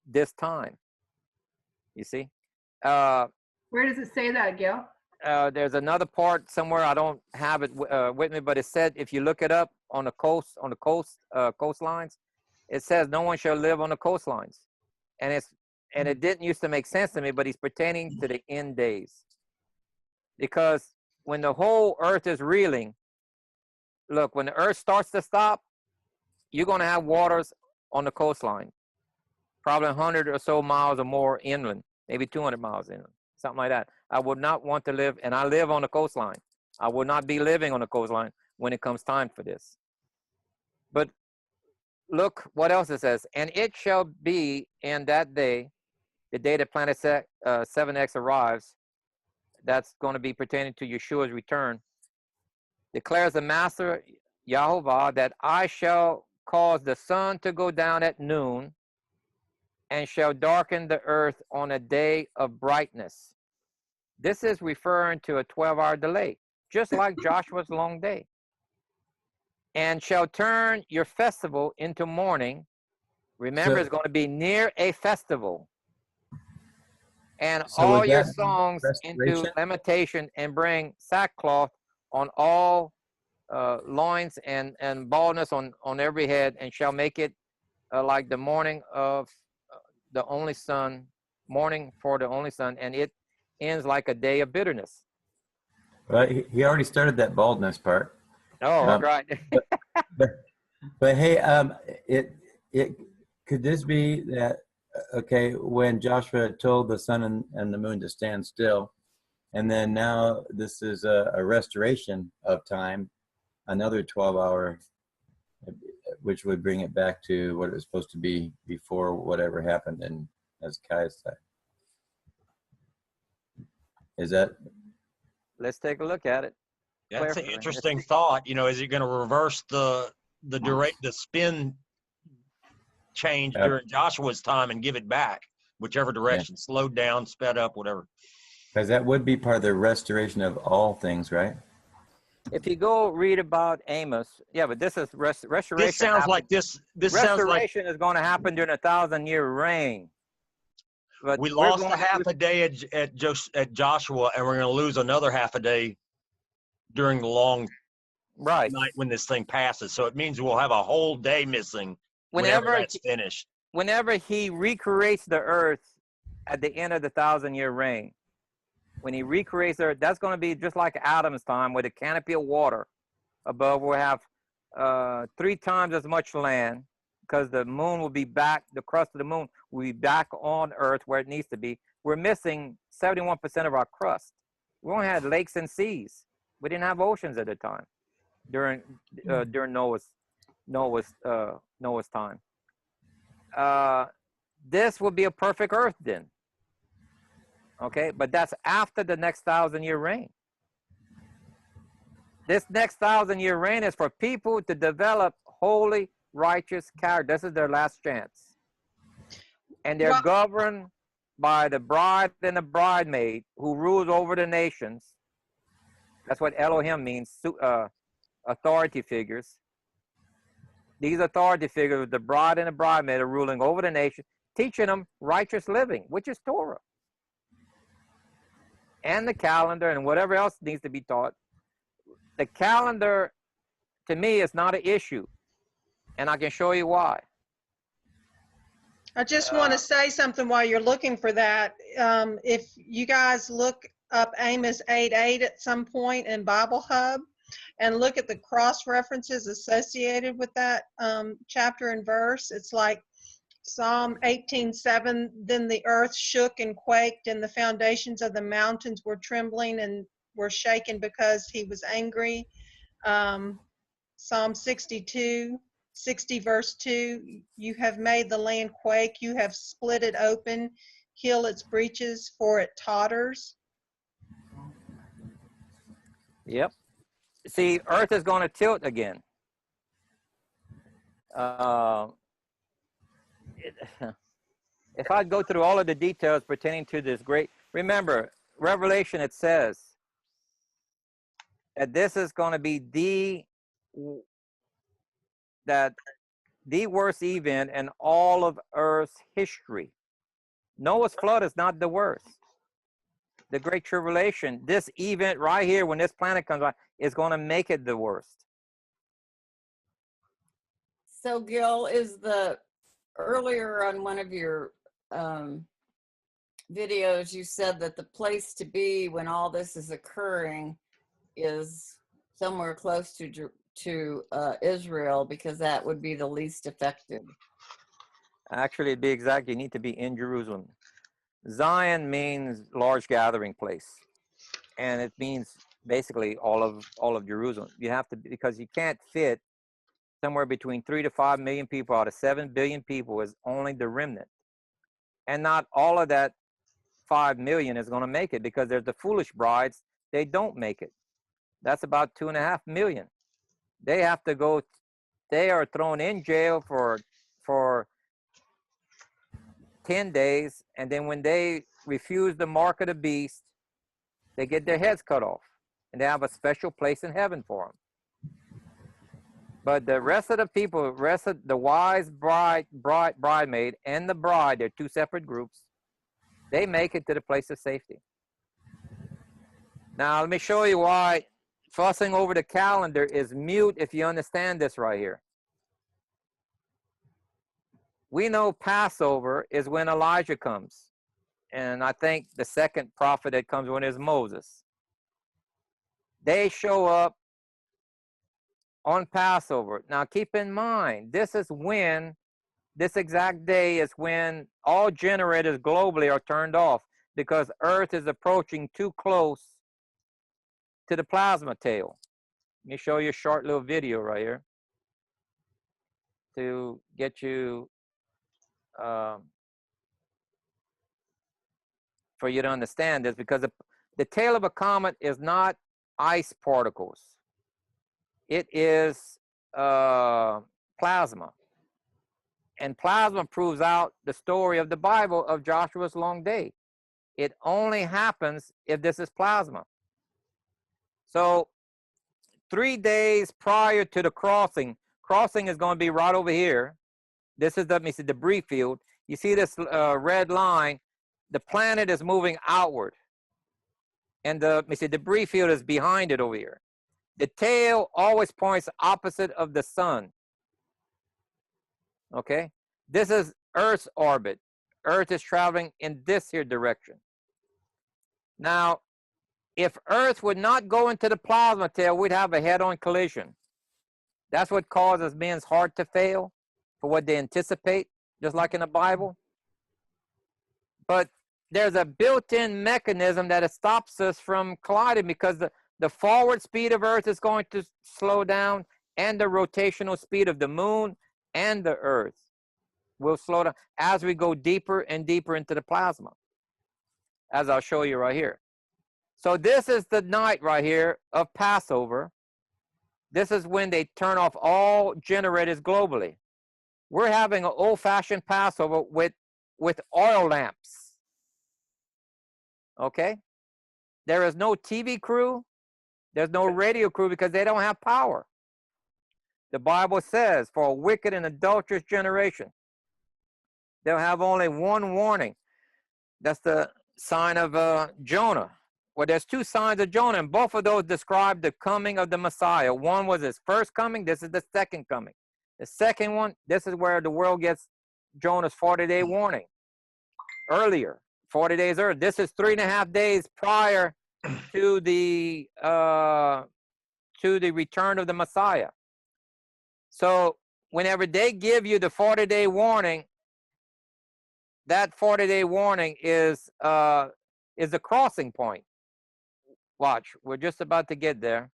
[SPEAKER 1] this time. You see,
[SPEAKER 10] Where does it say that, Gil?
[SPEAKER 1] there's another part somewhere. I don't have it with me, but it said if you look it up on the coastlines, it says no one shall live on the coastlines, and it didn't used to make sense to me, but he's pertaining to the end days, because when the whole earth is reeling, look, when the earth starts to stop, you're going to have waters on the coastline, probably 100 or so miles or more inland, maybe 200 miles inland, something like that. I would not want to live, and I live on the coastline. I would not be living on the coastline when it comes time for this. But look what else it says. And it shall be in that day, the day that Planet 7X arrives, that's going to be pertaining to Yeshua's return, declares the Master Yahovah, that I shall cause the sun to go down at noon, and shall darken the earth on a day of brightness. This is referring to a 12-hour delay, just like Joshua's long day. And shall turn your festival into mourning. Remember, it's going to be near a festival. And
[SPEAKER 5] So
[SPEAKER 1] all
[SPEAKER 5] would
[SPEAKER 1] your
[SPEAKER 5] that be
[SPEAKER 1] songs into
[SPEAKER 5] restoration?
[SPEAKER 1] lamentation, and bring sackcloth on all loins and baldness on every head, and shall make it like the morning of the only son, mourning for the only son, and it ends like a day of bitterness.
[SPEAKER 5] Well, he already started that baldness part.
[SPEAKER 1] Oh, right.
[SPEAKER 5] But hey, it could this be that, okay, when Joshua told the sun and the moon to stand still, and then now this is a restoration of time, another 12-hour, which would bring it back to what it was supposed to be before whatever happened in Hezekiah's time. Is that?
[SPEAKER 1] Let's take a look at it.
[SPEAKER 4] That's an interesting thought. You know, is it going to reverse the spin change during Joshua's time and give it back, whichever direction, slowed down, sped up, whatever?
[SPEAKER 5] Because that would be part of the restoration of all things, right?
[SPEAKER 1] If you go read about Amos, yeah, but this is restoration.
[SPEAKER 4] This sounds like this. This sounds like
[SPEAKER 1] restoration is going to happen during a 1,000-year reign. But
[SPEAKER 4] we lost a half a day at Joshua, and we're going to lose another half a day during the long night when this thing passes. So it means we'll have a whole day missing whenever that's finished.
[SPEAKER 1] Whenever he recreates the earth at the end of the 1,000-year reign, when he recreates the earth, that's going to be just like Adam's time, with a canopy of water above. We'll have 3 times as much land, because the moon will be back, the crust of the moon will be back on earth where it needs to be. We're missing 71% of our crust. We only had lakes and seas. We didn't have oceans at the time during Noah's time. This will be a perfect earth then. Okay, but that's after the next 1,000-year reign. This next 1,000-year reign is for people to develop holy, righteous character. This is their last chance. And they're governed by the bride and the bridemaid who rules over the nations. That's what Elohim means, authority figures. These authority figures, the bride and the bridemaid, are ruling over the nation, teaching them righteous living, which is Torah. And the calendar and whatever else needs to be taught. The calendar, to me, is not an issue. And I can show you why.
[SPEAKER 3] I just want to say something while you're looking for that. If you guys look up Amos 8:8 at some point in Bible Hub and look at the cross references associated with that chapter and verse, it's like Psalm 18:7, then the earth shook and quaked and the foundations of the mountains were trembling and were shaken because he was angry. Psalm 60 verse 2, you have made the land quake, you have split it open, heal its breaches, for it totters.
[SPEAKER 1] Yep. See, earth is going to tilt again. If I go through all of the details pertaining to this great, remember, Revelation, it says that this is going to be the worst event in all of Earth's history. Noah's flood is not the worst. The Great Tribulation, this event right here, when this planet comes by, is going to make it the worst.
[SPEAKER 6] So, Gil, is earlier on one of your videos, you said that the place to be when all this is occurring is somewhere close to Israel, because that would be the least affected.
[SPEAKER 1] Actually, to be exact, you need to be in Jerusalem. Zion means large gathering place, and it means basically all of Jerusalem. You have to, because you can't fit somewhere between 3 to 5 million people out of 7 billion people is only the remnant, and not all of that 5 million is going to make it, because there's the foolish brides. They don't make it. That's about 2.5 million. They have to go. They are thrown in jail for 10 days, and then when they refuse the mark of the beast, they get their heads cut off, and they have a special place in heaven for them. But the rest of the people, rest of the wise bridemaid and the bride, they're two separate groups. They make it to the place of safety. Now, let me show you why fussing over the calendar is mute if you understand this right here. We know Passover is when Elijah comes. And I think the second prophet that comes when is Moses. They show up on Passover. Now, keep in mind, this exact day is when all generators globally are turned off, because Earth is approaching too close to the plasma tail. Let me show you a short little video right here to get you, for you to understand this, because the tail of a comet is not ice particles. It is plasma. And plasma proves out the story of the Bible of Joshua's long day. It only happens if this is plasma. So 3 days prior to the crossing is going to be right over here. This is the debris field. You see this red line? The planet is moving outward, and the debris field is behind it over here. The tail always points opposite of the sun. Okay, this is Earth's orbit. Earth is traveling in this here direction. Now, if Earth would not go into the plasma tail, we'd have a head-on collision. That's what causes men's heart to fail for what they anticipate, just like in the Bible. But there's a built-in mechanism that stops us from colliding, because the forward speed of Earth is going to slow down, and the rotational speed of the moon and the Earth will slow down as we go deeper and deeper into the plasma, as I'll show you right here. So this is the night right here of Passover. This is when they turn off all generators globally. We're having an old-fashioned Passover with oil lamps. Okay? There is no TV crew. There's no radio crew, because they don't have power. The Bible says, for a wicked and adulterous generation, they'll have only one warning. That's the sign of Jonah. Well, there's two signs of Jonah, and both of those describe the coming of the Messiah. One was his first coming. This is the second coming. The second one, this is where the world gets Jonah's 40-day warning. Earlier, 40 days earlier. This is 3.5 days prior to the return of the Messiah. So whenever they give you the 40-day warning, that 40-day warning is a crossing point. Watch, we're just about to get there.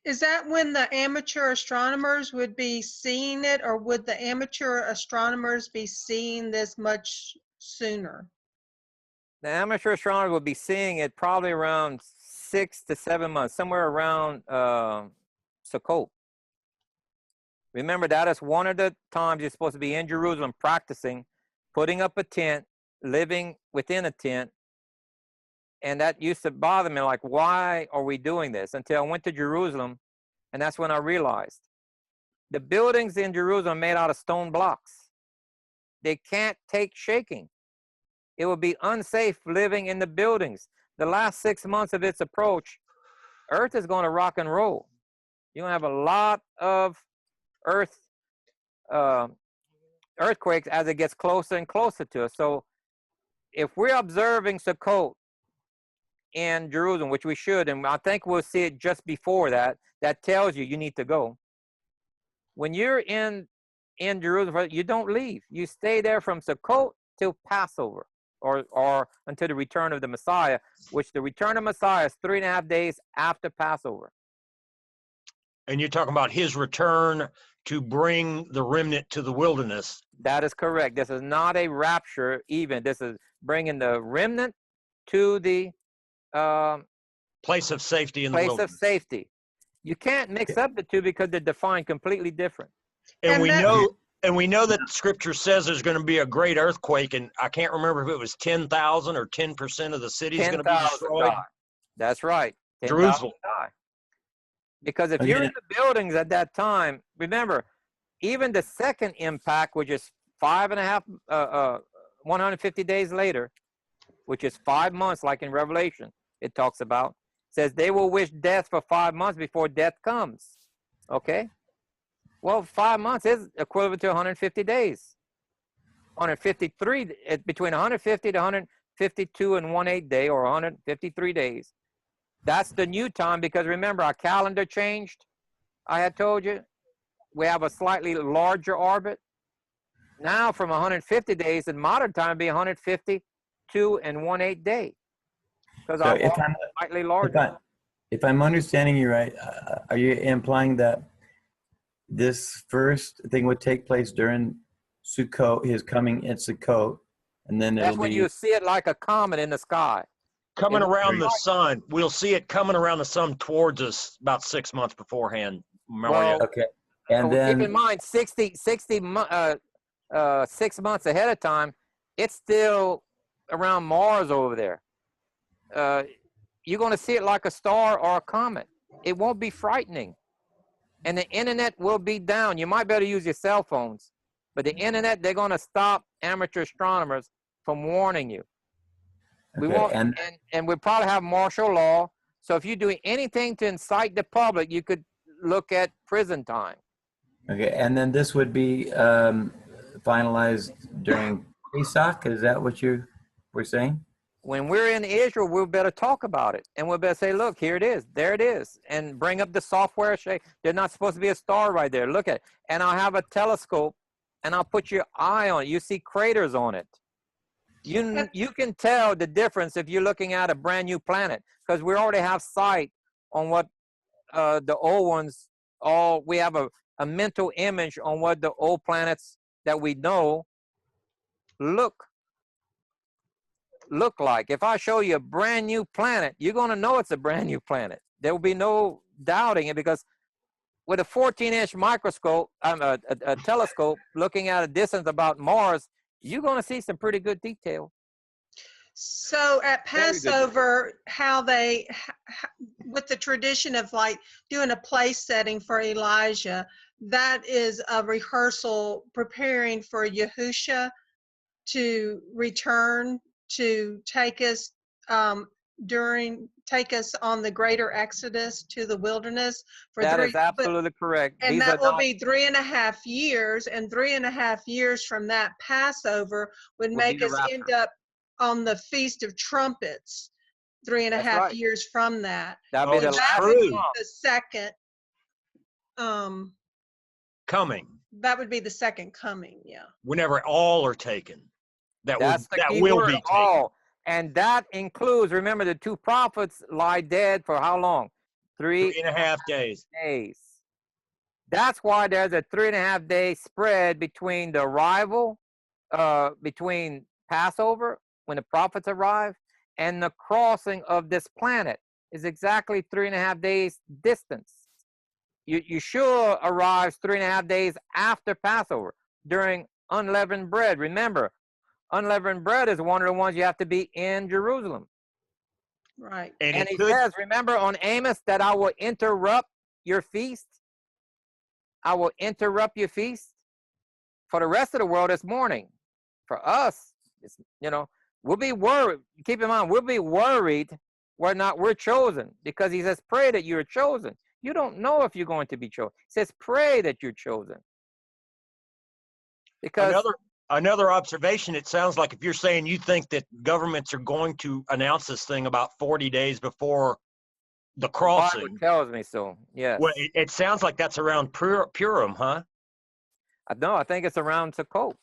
[SPEAKER 3] Is that when the amateur astronomers would be seeing it, or would the amateur astronomers be seeing this much sooner?
[SPEAKER 1] The amateur astronomers will be seeing it probably around 6 to 7 months, somewhere around Sukkot. Remember, that is one of the times you're supposed to be in Jerusalem practicing, putting up a tent, living within a tent. And that used to bother me, like, why are we doing this? Until I went to Jerusalem, and that's when I realized. The buildings in Jerusalem are made out of stone blocks. They can't take shaking. It would be unsafe living in the buildings. The last 6 months of its approach, Earth is going to rock and roll. You're going to have a lot of earthquakes as it gets closer and closer to us. So if we're observing Sukkot in Jerusalem, which we should, and I think we'll see it just before that, that tells you need to go. When you're in Jerusalem, you don't leave. You stay there from Sukkot till Passover, or until the return of the Messiah, which the return of Messiah is 3.5 days after Passover.
[SPEAKER 4] And you're talking about his return to bring the remnant to the wilderness.
[SPEAKER 1] That is correct. This is not a rapture event. This is bringing the remnant to the
[SPEAKER 4] place of safety in the wilderness.
[SPEAKER 1] Place of safety. You can't mix up the two because they're defined completely different.
[SPEAKER 4] And we know that Scripture says there's going to be a great earthquake, and I can't remember if it was 10,000 or 10% of the city is going to be destroyed.
[SPEAKER 1] Die. That's right.
[SPEAKER 4] Jerusalem.
[SPEAKER 1] Die. Because if you're in the buildings at that time, remember, even the second impact, which is 150 days later, which is 5 months, like in Revelation, it talks about, says they will wish death for 5 months before death comes. Okay? Well, 5 months is equivalent to 150 days. 153, between 150 to 152 and 1/8 day, or 153 days. That's the new time, because remember, our calendar changed. I had told you, we have a slightly larger orbit. Now from 150 days in modern time, it'd be 152 and 1/8 day. Because our orbit is slightly larger.
[SPEAKER 5] If I'm understanding you right, are you implying that this first thing would take place during Sukkot, his coming in Sukkot, and then
[SPEAKER 1] that's when you see it like a comet in the sky.
[SPEAKER 4] Coming around the sun. We'll see it coming around the sun towards us about 6 months beforehand.
[SPEAKER 1] Well,
[SPEAKER 5] okay. And then
[SPEAKER 1] keep in mind, 6 months ahead of time, it's still around Mars over there. You're going to see it like a star or a comet. It won't be frightening. And the internet will be down. You might better use your cell phones. But the internet, they're going to stop amateur astronomers from warning you. We won't, and we'll probably have martial law. So if you do anything to incite the public, you could look at prison time.
[SPEAKER 5] Okay, and then this would be finalized during Pesach. Is that what you were saying?
[SPEAKER 1] When we're in Israel, we'll better talk about it. And we'll better say, look, here it is. There it is. And bring up the software. There's not supposed to be a star right there. Look at it. And I'll have a telescope, and I'll put your eye on it. You see craters on it. You can tell the difference if you're looking at a brand new planet, because we already have sight on what the old ones, we have a mental image on what the old planets that we know look like. If I show you a brand new planet, you're going to know it's a brand new planet. There will be no doubting it, because with a 14-inch microscope, a telescope looking at a distance about Mars, you're going to see some pretty good detail.
[SPEAKER 3] So at
[SPEAKER 1] Very good.
[SPEAKER 3] Passover, how they, with the tradition of like doing a place setting for Elijah, that is a rehearsal preparing for Yahusha to return to take us take us on the greater exodus to the wilderness for
[SPEAKER 1] That is absolutely correct.
[SPEAKER 3] and
[SPEAKER 1] These
[SPEAKER 3] that
[SPEAKER 1] are
[SPEAKER 3] will
[SPEAKER 1] not,
[SPEAKER 3] be 3.5 years, and 3.5 years from that Passover would
[SPEAKER 1] Will be
[SPEAKER 3] make
[SPEAKER 1] the
[SPEAKER 3] us end
[SPEAKER 1] rapture.
[SPEAKER 3] up on the Feast of Trumpets 3.5
[SPEAKER 1] That's right.
[SPEAKER 3] years from that.
[SPEAKER 1] That'll be
[SPEAKER 4] Oh,
[SPEAKER 1] the
[SPEAKER 4] it's
[SPEAKER 1] last
[SPEAKER 4] true.
[SPEAKER 1] trump.
[SPEAKER 3] The second,
[SPEAKER 4] Coming
[SPEAKER 3] that would be the second coming, yeah.
[SPEAKER 4] whenever all are taken.
[SPEAKER 1] That's the
[SPEAKER 4] That
[SPEAKER 1] key
[SPEAKER 4] will
[SPEAKER 1] word,
[SPEAKER 4] be taken.
[SPEAKER 1] all. And that includes, remember, the two prophets lie dead for how long?
[SPEAKER 4] 3.5 days.
[SPEAKER 1] days. That's why there's a 3.5 day spread between the arrival, between Passover, when the prophets arrive, and the crossing of this planet is exactly 3.5 days distance. Yeshua arrives 3.5 days after Passover during unleavened bread. Remember, unleavened bread is one of the ones you have to be in Jerusalem.
[SPEAKER 3] Right.
[SPEAKER 1] And he says, remember on Amos, that I will interrupt your feast. I will interrupt your feast. For the rest of the world, it's mourning. For us, it's, we'll be worried. Keep in mind, we'll be worried whether or not we're chosen, because he says, pray that you're chosen. You don't know if you're going to be chosen. He says, pray that you're chosen. Because
[SPEAKER 4] another observation, it sounds like if you're saying you think that governments are going to announce this thing about 40 days before the crossing.
[SPEAKER 1] The Bible tells me so, yes.
[SPEAKER 4] Well, it sounds like that's around Purim, huh?
[SPEAKER 1] No, I think it's around Sukkot.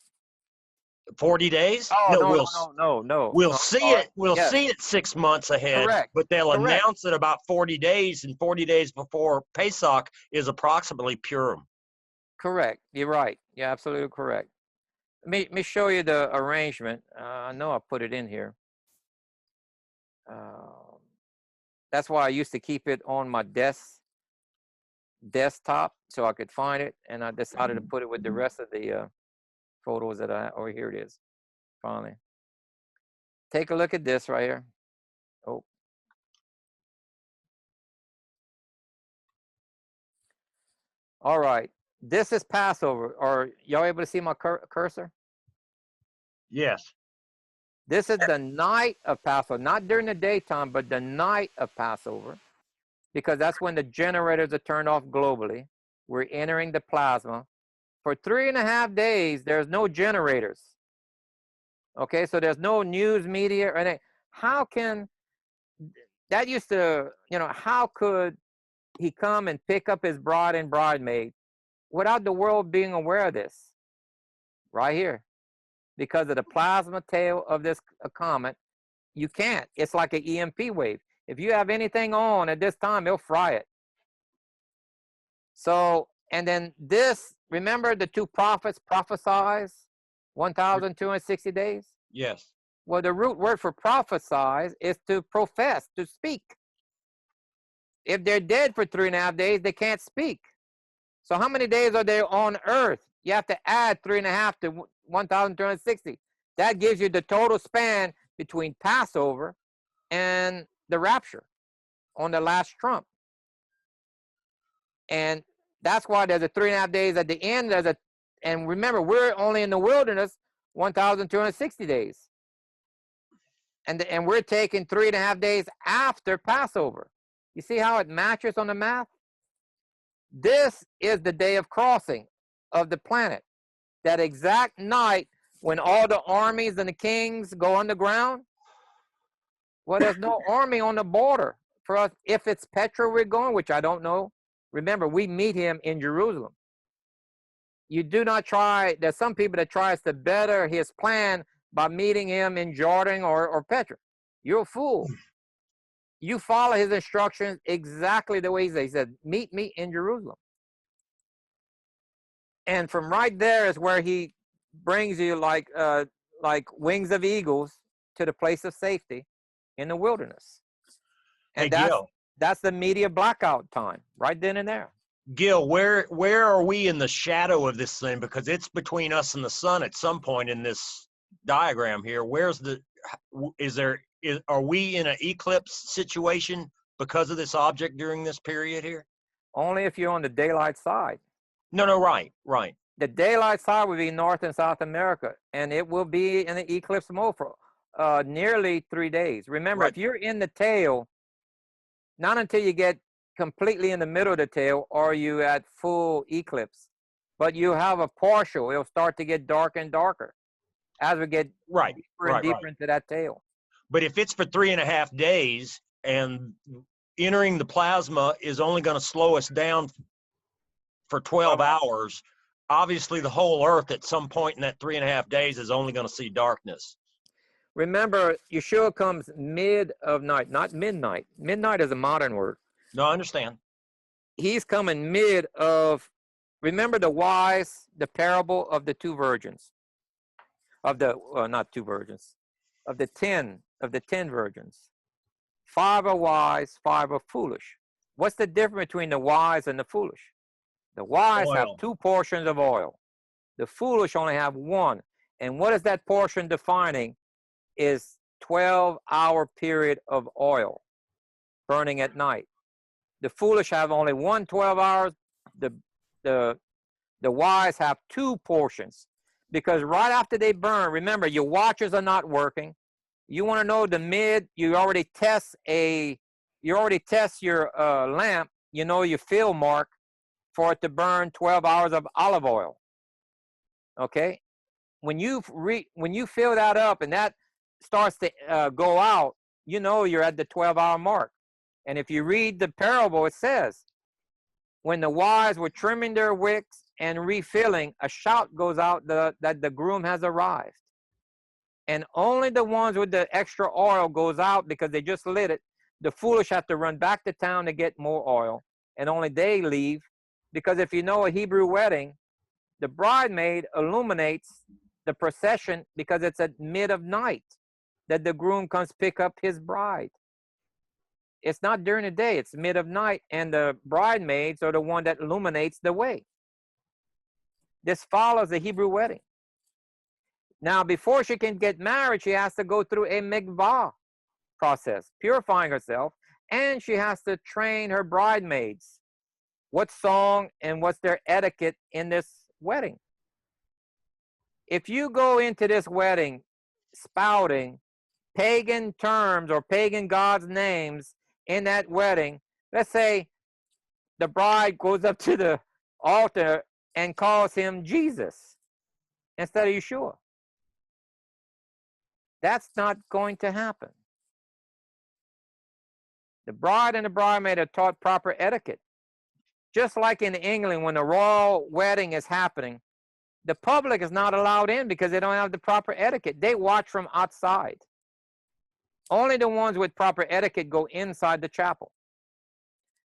[SPEAKER 4] 40 days?
[SPEAKER 1] Oh, no.
[SPEAKER 4] We'll see it. We'll see it 6 months ahead.
[SPEAKER 1] Correct.
[SPEAKER 4] But they'll
[SPEAKER 1] Correct.
[SPEAKER 4] announce it about 40 days, and 40 days before Pesach is approximately Purim.
[SPEAKER 1] Correct. You're right. You're absolutely correct. Let me show you the arrangement. I know I put it in here. That's why I used to keep it on my desktop so I could find it, and I decided to put it with the rest of the photos that oh, here it is, finally. Take a look at this right here. Oh. All right, this is Passover. Are y'all able to see my cursor?
[SPEAKER 4] Yes.
[SPEAKER 1] This is the night of Passover, not during the daytime, but the night of Passover, because that's when the generators are turned off globally. We're entering the plasma. For 3.5 days, there's no generators. Okay, so there's no news media or anything. How can, that used to, how could he come and pick up his bride and bridemaid without the world being aware of this? Right here. Because of the plasma tail of this comet, you can't. It's like an EMP wave. If you have anything on at this time, it'll fry it. So, and then this, remember the two prophets prophesize 1,260 days?
[SPEAKER 4] Yes.
[SPEAKER 1] Well, the root word for prophesize is to profess, to speak. If they're dead for 3.5 days, they can't speak. So how many days are there on earth? You have to add 3.5 to 1,260. That gives you the total span between Passover and the rapture on the last trump. And that's why there's a 3.5 days at the end. And remember, we're only in the wilderness 1,260 days. And we're taking 3.5 days after Passover. You see how it matches on the math? This is the day of crossing of the planet. That exact night when all the armies and the kings go underground. Well, there's no army on the border for us. If it's Petra we're going, which I don't know. Remember, we meet him in Jerusalem. You do not try, there's some people that tries to better his plan by meeting him in Jordan or Petra. You're a fool. You follow his instructions exactly the way he said, meet me in Jerusalem. And from right there is where he brings you like wings of eagles to the place of safety in the wilderness. And
[SPEAKER 4] hey,
[SPEAKER 1] that's the media blackout time, right then and there.
[SPEAKER 4] Gill, where are we in the shadow of this thing? Because it's between us and the sun at some point in this diagram here. are we in an eclipse situation because of this object during this period here?
[SPEAKER 1] Only if you're on the daylight side.
[SPEAKER 4] No, right.
[SPEAKER 1] The daylight side would be North and South America, and it will be in the eclipse mode for nearly 3 days. Remember,
[SPEAKER 4] Right.
[SPEAKER 1] if you're in the tail, not until you get completely in the middle of the tail are you at full eclipse, but you have a partial. It'll start to get darker and darker as we get deeper and deeper into that tail.
[SPEAKER 4] But if it's for 3.5 days and entering the plasma is only going to slow us down for 12 hours, obviously the whole Earth at some point in that 3.5 days is only going to see darkness.
[SPEAKER 1] Remember, Yeshua comes mid of night, not midnight. Midnight is a modern word.
[SPEAKER 4] No, I understand.
[SPEAKER 1] He's coming mid of, remember the wise, the parable of the two virgins, of the, not two virgins, of the 10 virgins. 5 are wise, 5 are foolish. What's the difference between the wise and the foolish? The wise have 2 portions of oil. The foolish only have 1. And what is that portion defining? Is 12-hour period of oil burning at night. The foolish have only 1 12 hours. The wise have 2 portions, because right after they burn, remember your watches are not working. You want to know the mid, you already test your lamp, you know your fill mark for it to burn 12 hours of olive oil. Okay? When you fill that up and that starts to go out, you know you're at the 12-hour mark. And if you read the parable, it says, when the wise were trimming their wicks and refilling, a shout goes out that the groom has arrived. And only the ones with the extra oil goes out because they just lit it. The foolish have to run back to town to get more oil, and only they leave, because if you know a Hebrew wedding, the bridesmaid illuminates the procession because it's at mid of night that the groom comes pick up his bride. It's not during the day, it's mid of night, and the bridesmaids are the one that illuminates the way. This follows the Hebrew wedding. Now, before she can get married, she has to go through a mikvah process, purifying herself, and she has to train her bridesmaids what song and what's their etiquette in this wedding. If you go into this wedding spouting pagan terms or pagan gods' names in that wedding, let's say the bride goes up to the altar and calls him Jesus instead of Yeshua. That's not going to happen. The bride and the bridesmaid are taught proper etiquette. Just like in England, when the royal wedding is happening, the public is not allowed in because they don't have the proper etiquette. They watch from outside. Only the ones with proper etiquette go inside the chapel.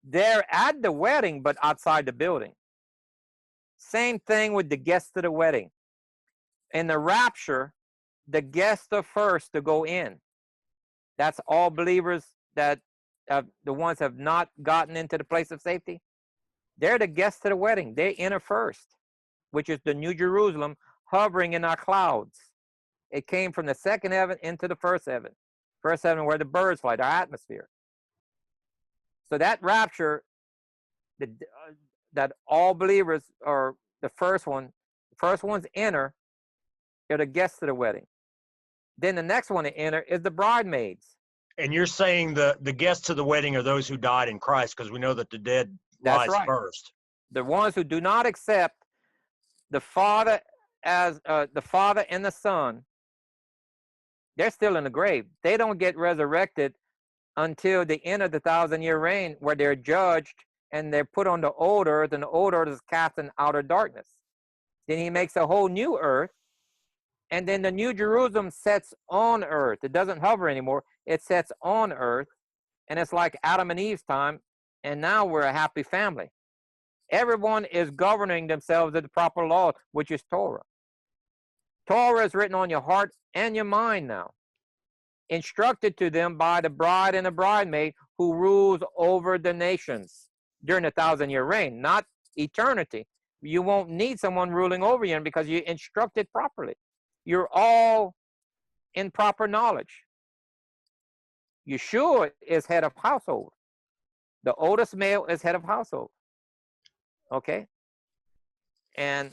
[SPEAKER 1] They're at the wedding, but outside the building. Same thing with the guests of the wedding. In the rapture, the guests are first to go in. That's all believers that the ones have not gotten into the place of safety. They're the guests of the wedding. They enter first, which is the New Jerusalem hovering in our clouds. It came from the second heaven into the first heaven. First heaven where the birds fly, our atmosphere. So that rapture, that all believers are the first ones enter, they're the guests of the wedding. Then the next one to enter is the bridesmaids.
[SPEAKER 4] And you're saying the guests of the wedding are those who died in Christ, because we know that the dead rise first.
[SPEAKER 1] The ones who do not accept the Father as the Father and the Son, they're still in the grave. They don't get resurrected until the end of the 1,000-year reign, where they're judged and they're put on the old earth, and the old earth is cast in outer darkness. Then he makes a whole new earth, and then the New Jerusalem sets on earth. It doesn't hover anymore. It sets on earth, and it's like Adam and Eve's time, and now we're a happy family. Everyone is governing themselves at the proper law, which is Torah. Torah is written on your heart and your mind now, instructed to them by the bride and the bridesmaid who rules over the nations during the 1,000-year reign, not eternity. You won't need someone ruling over you because you instructed properly. You're all in proper knowledge. Yeshua is head of household. The oldest male is head of household. Okay? And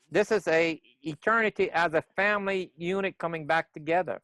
[SPEAKER 1] this is a eternity as a family unit coming back together.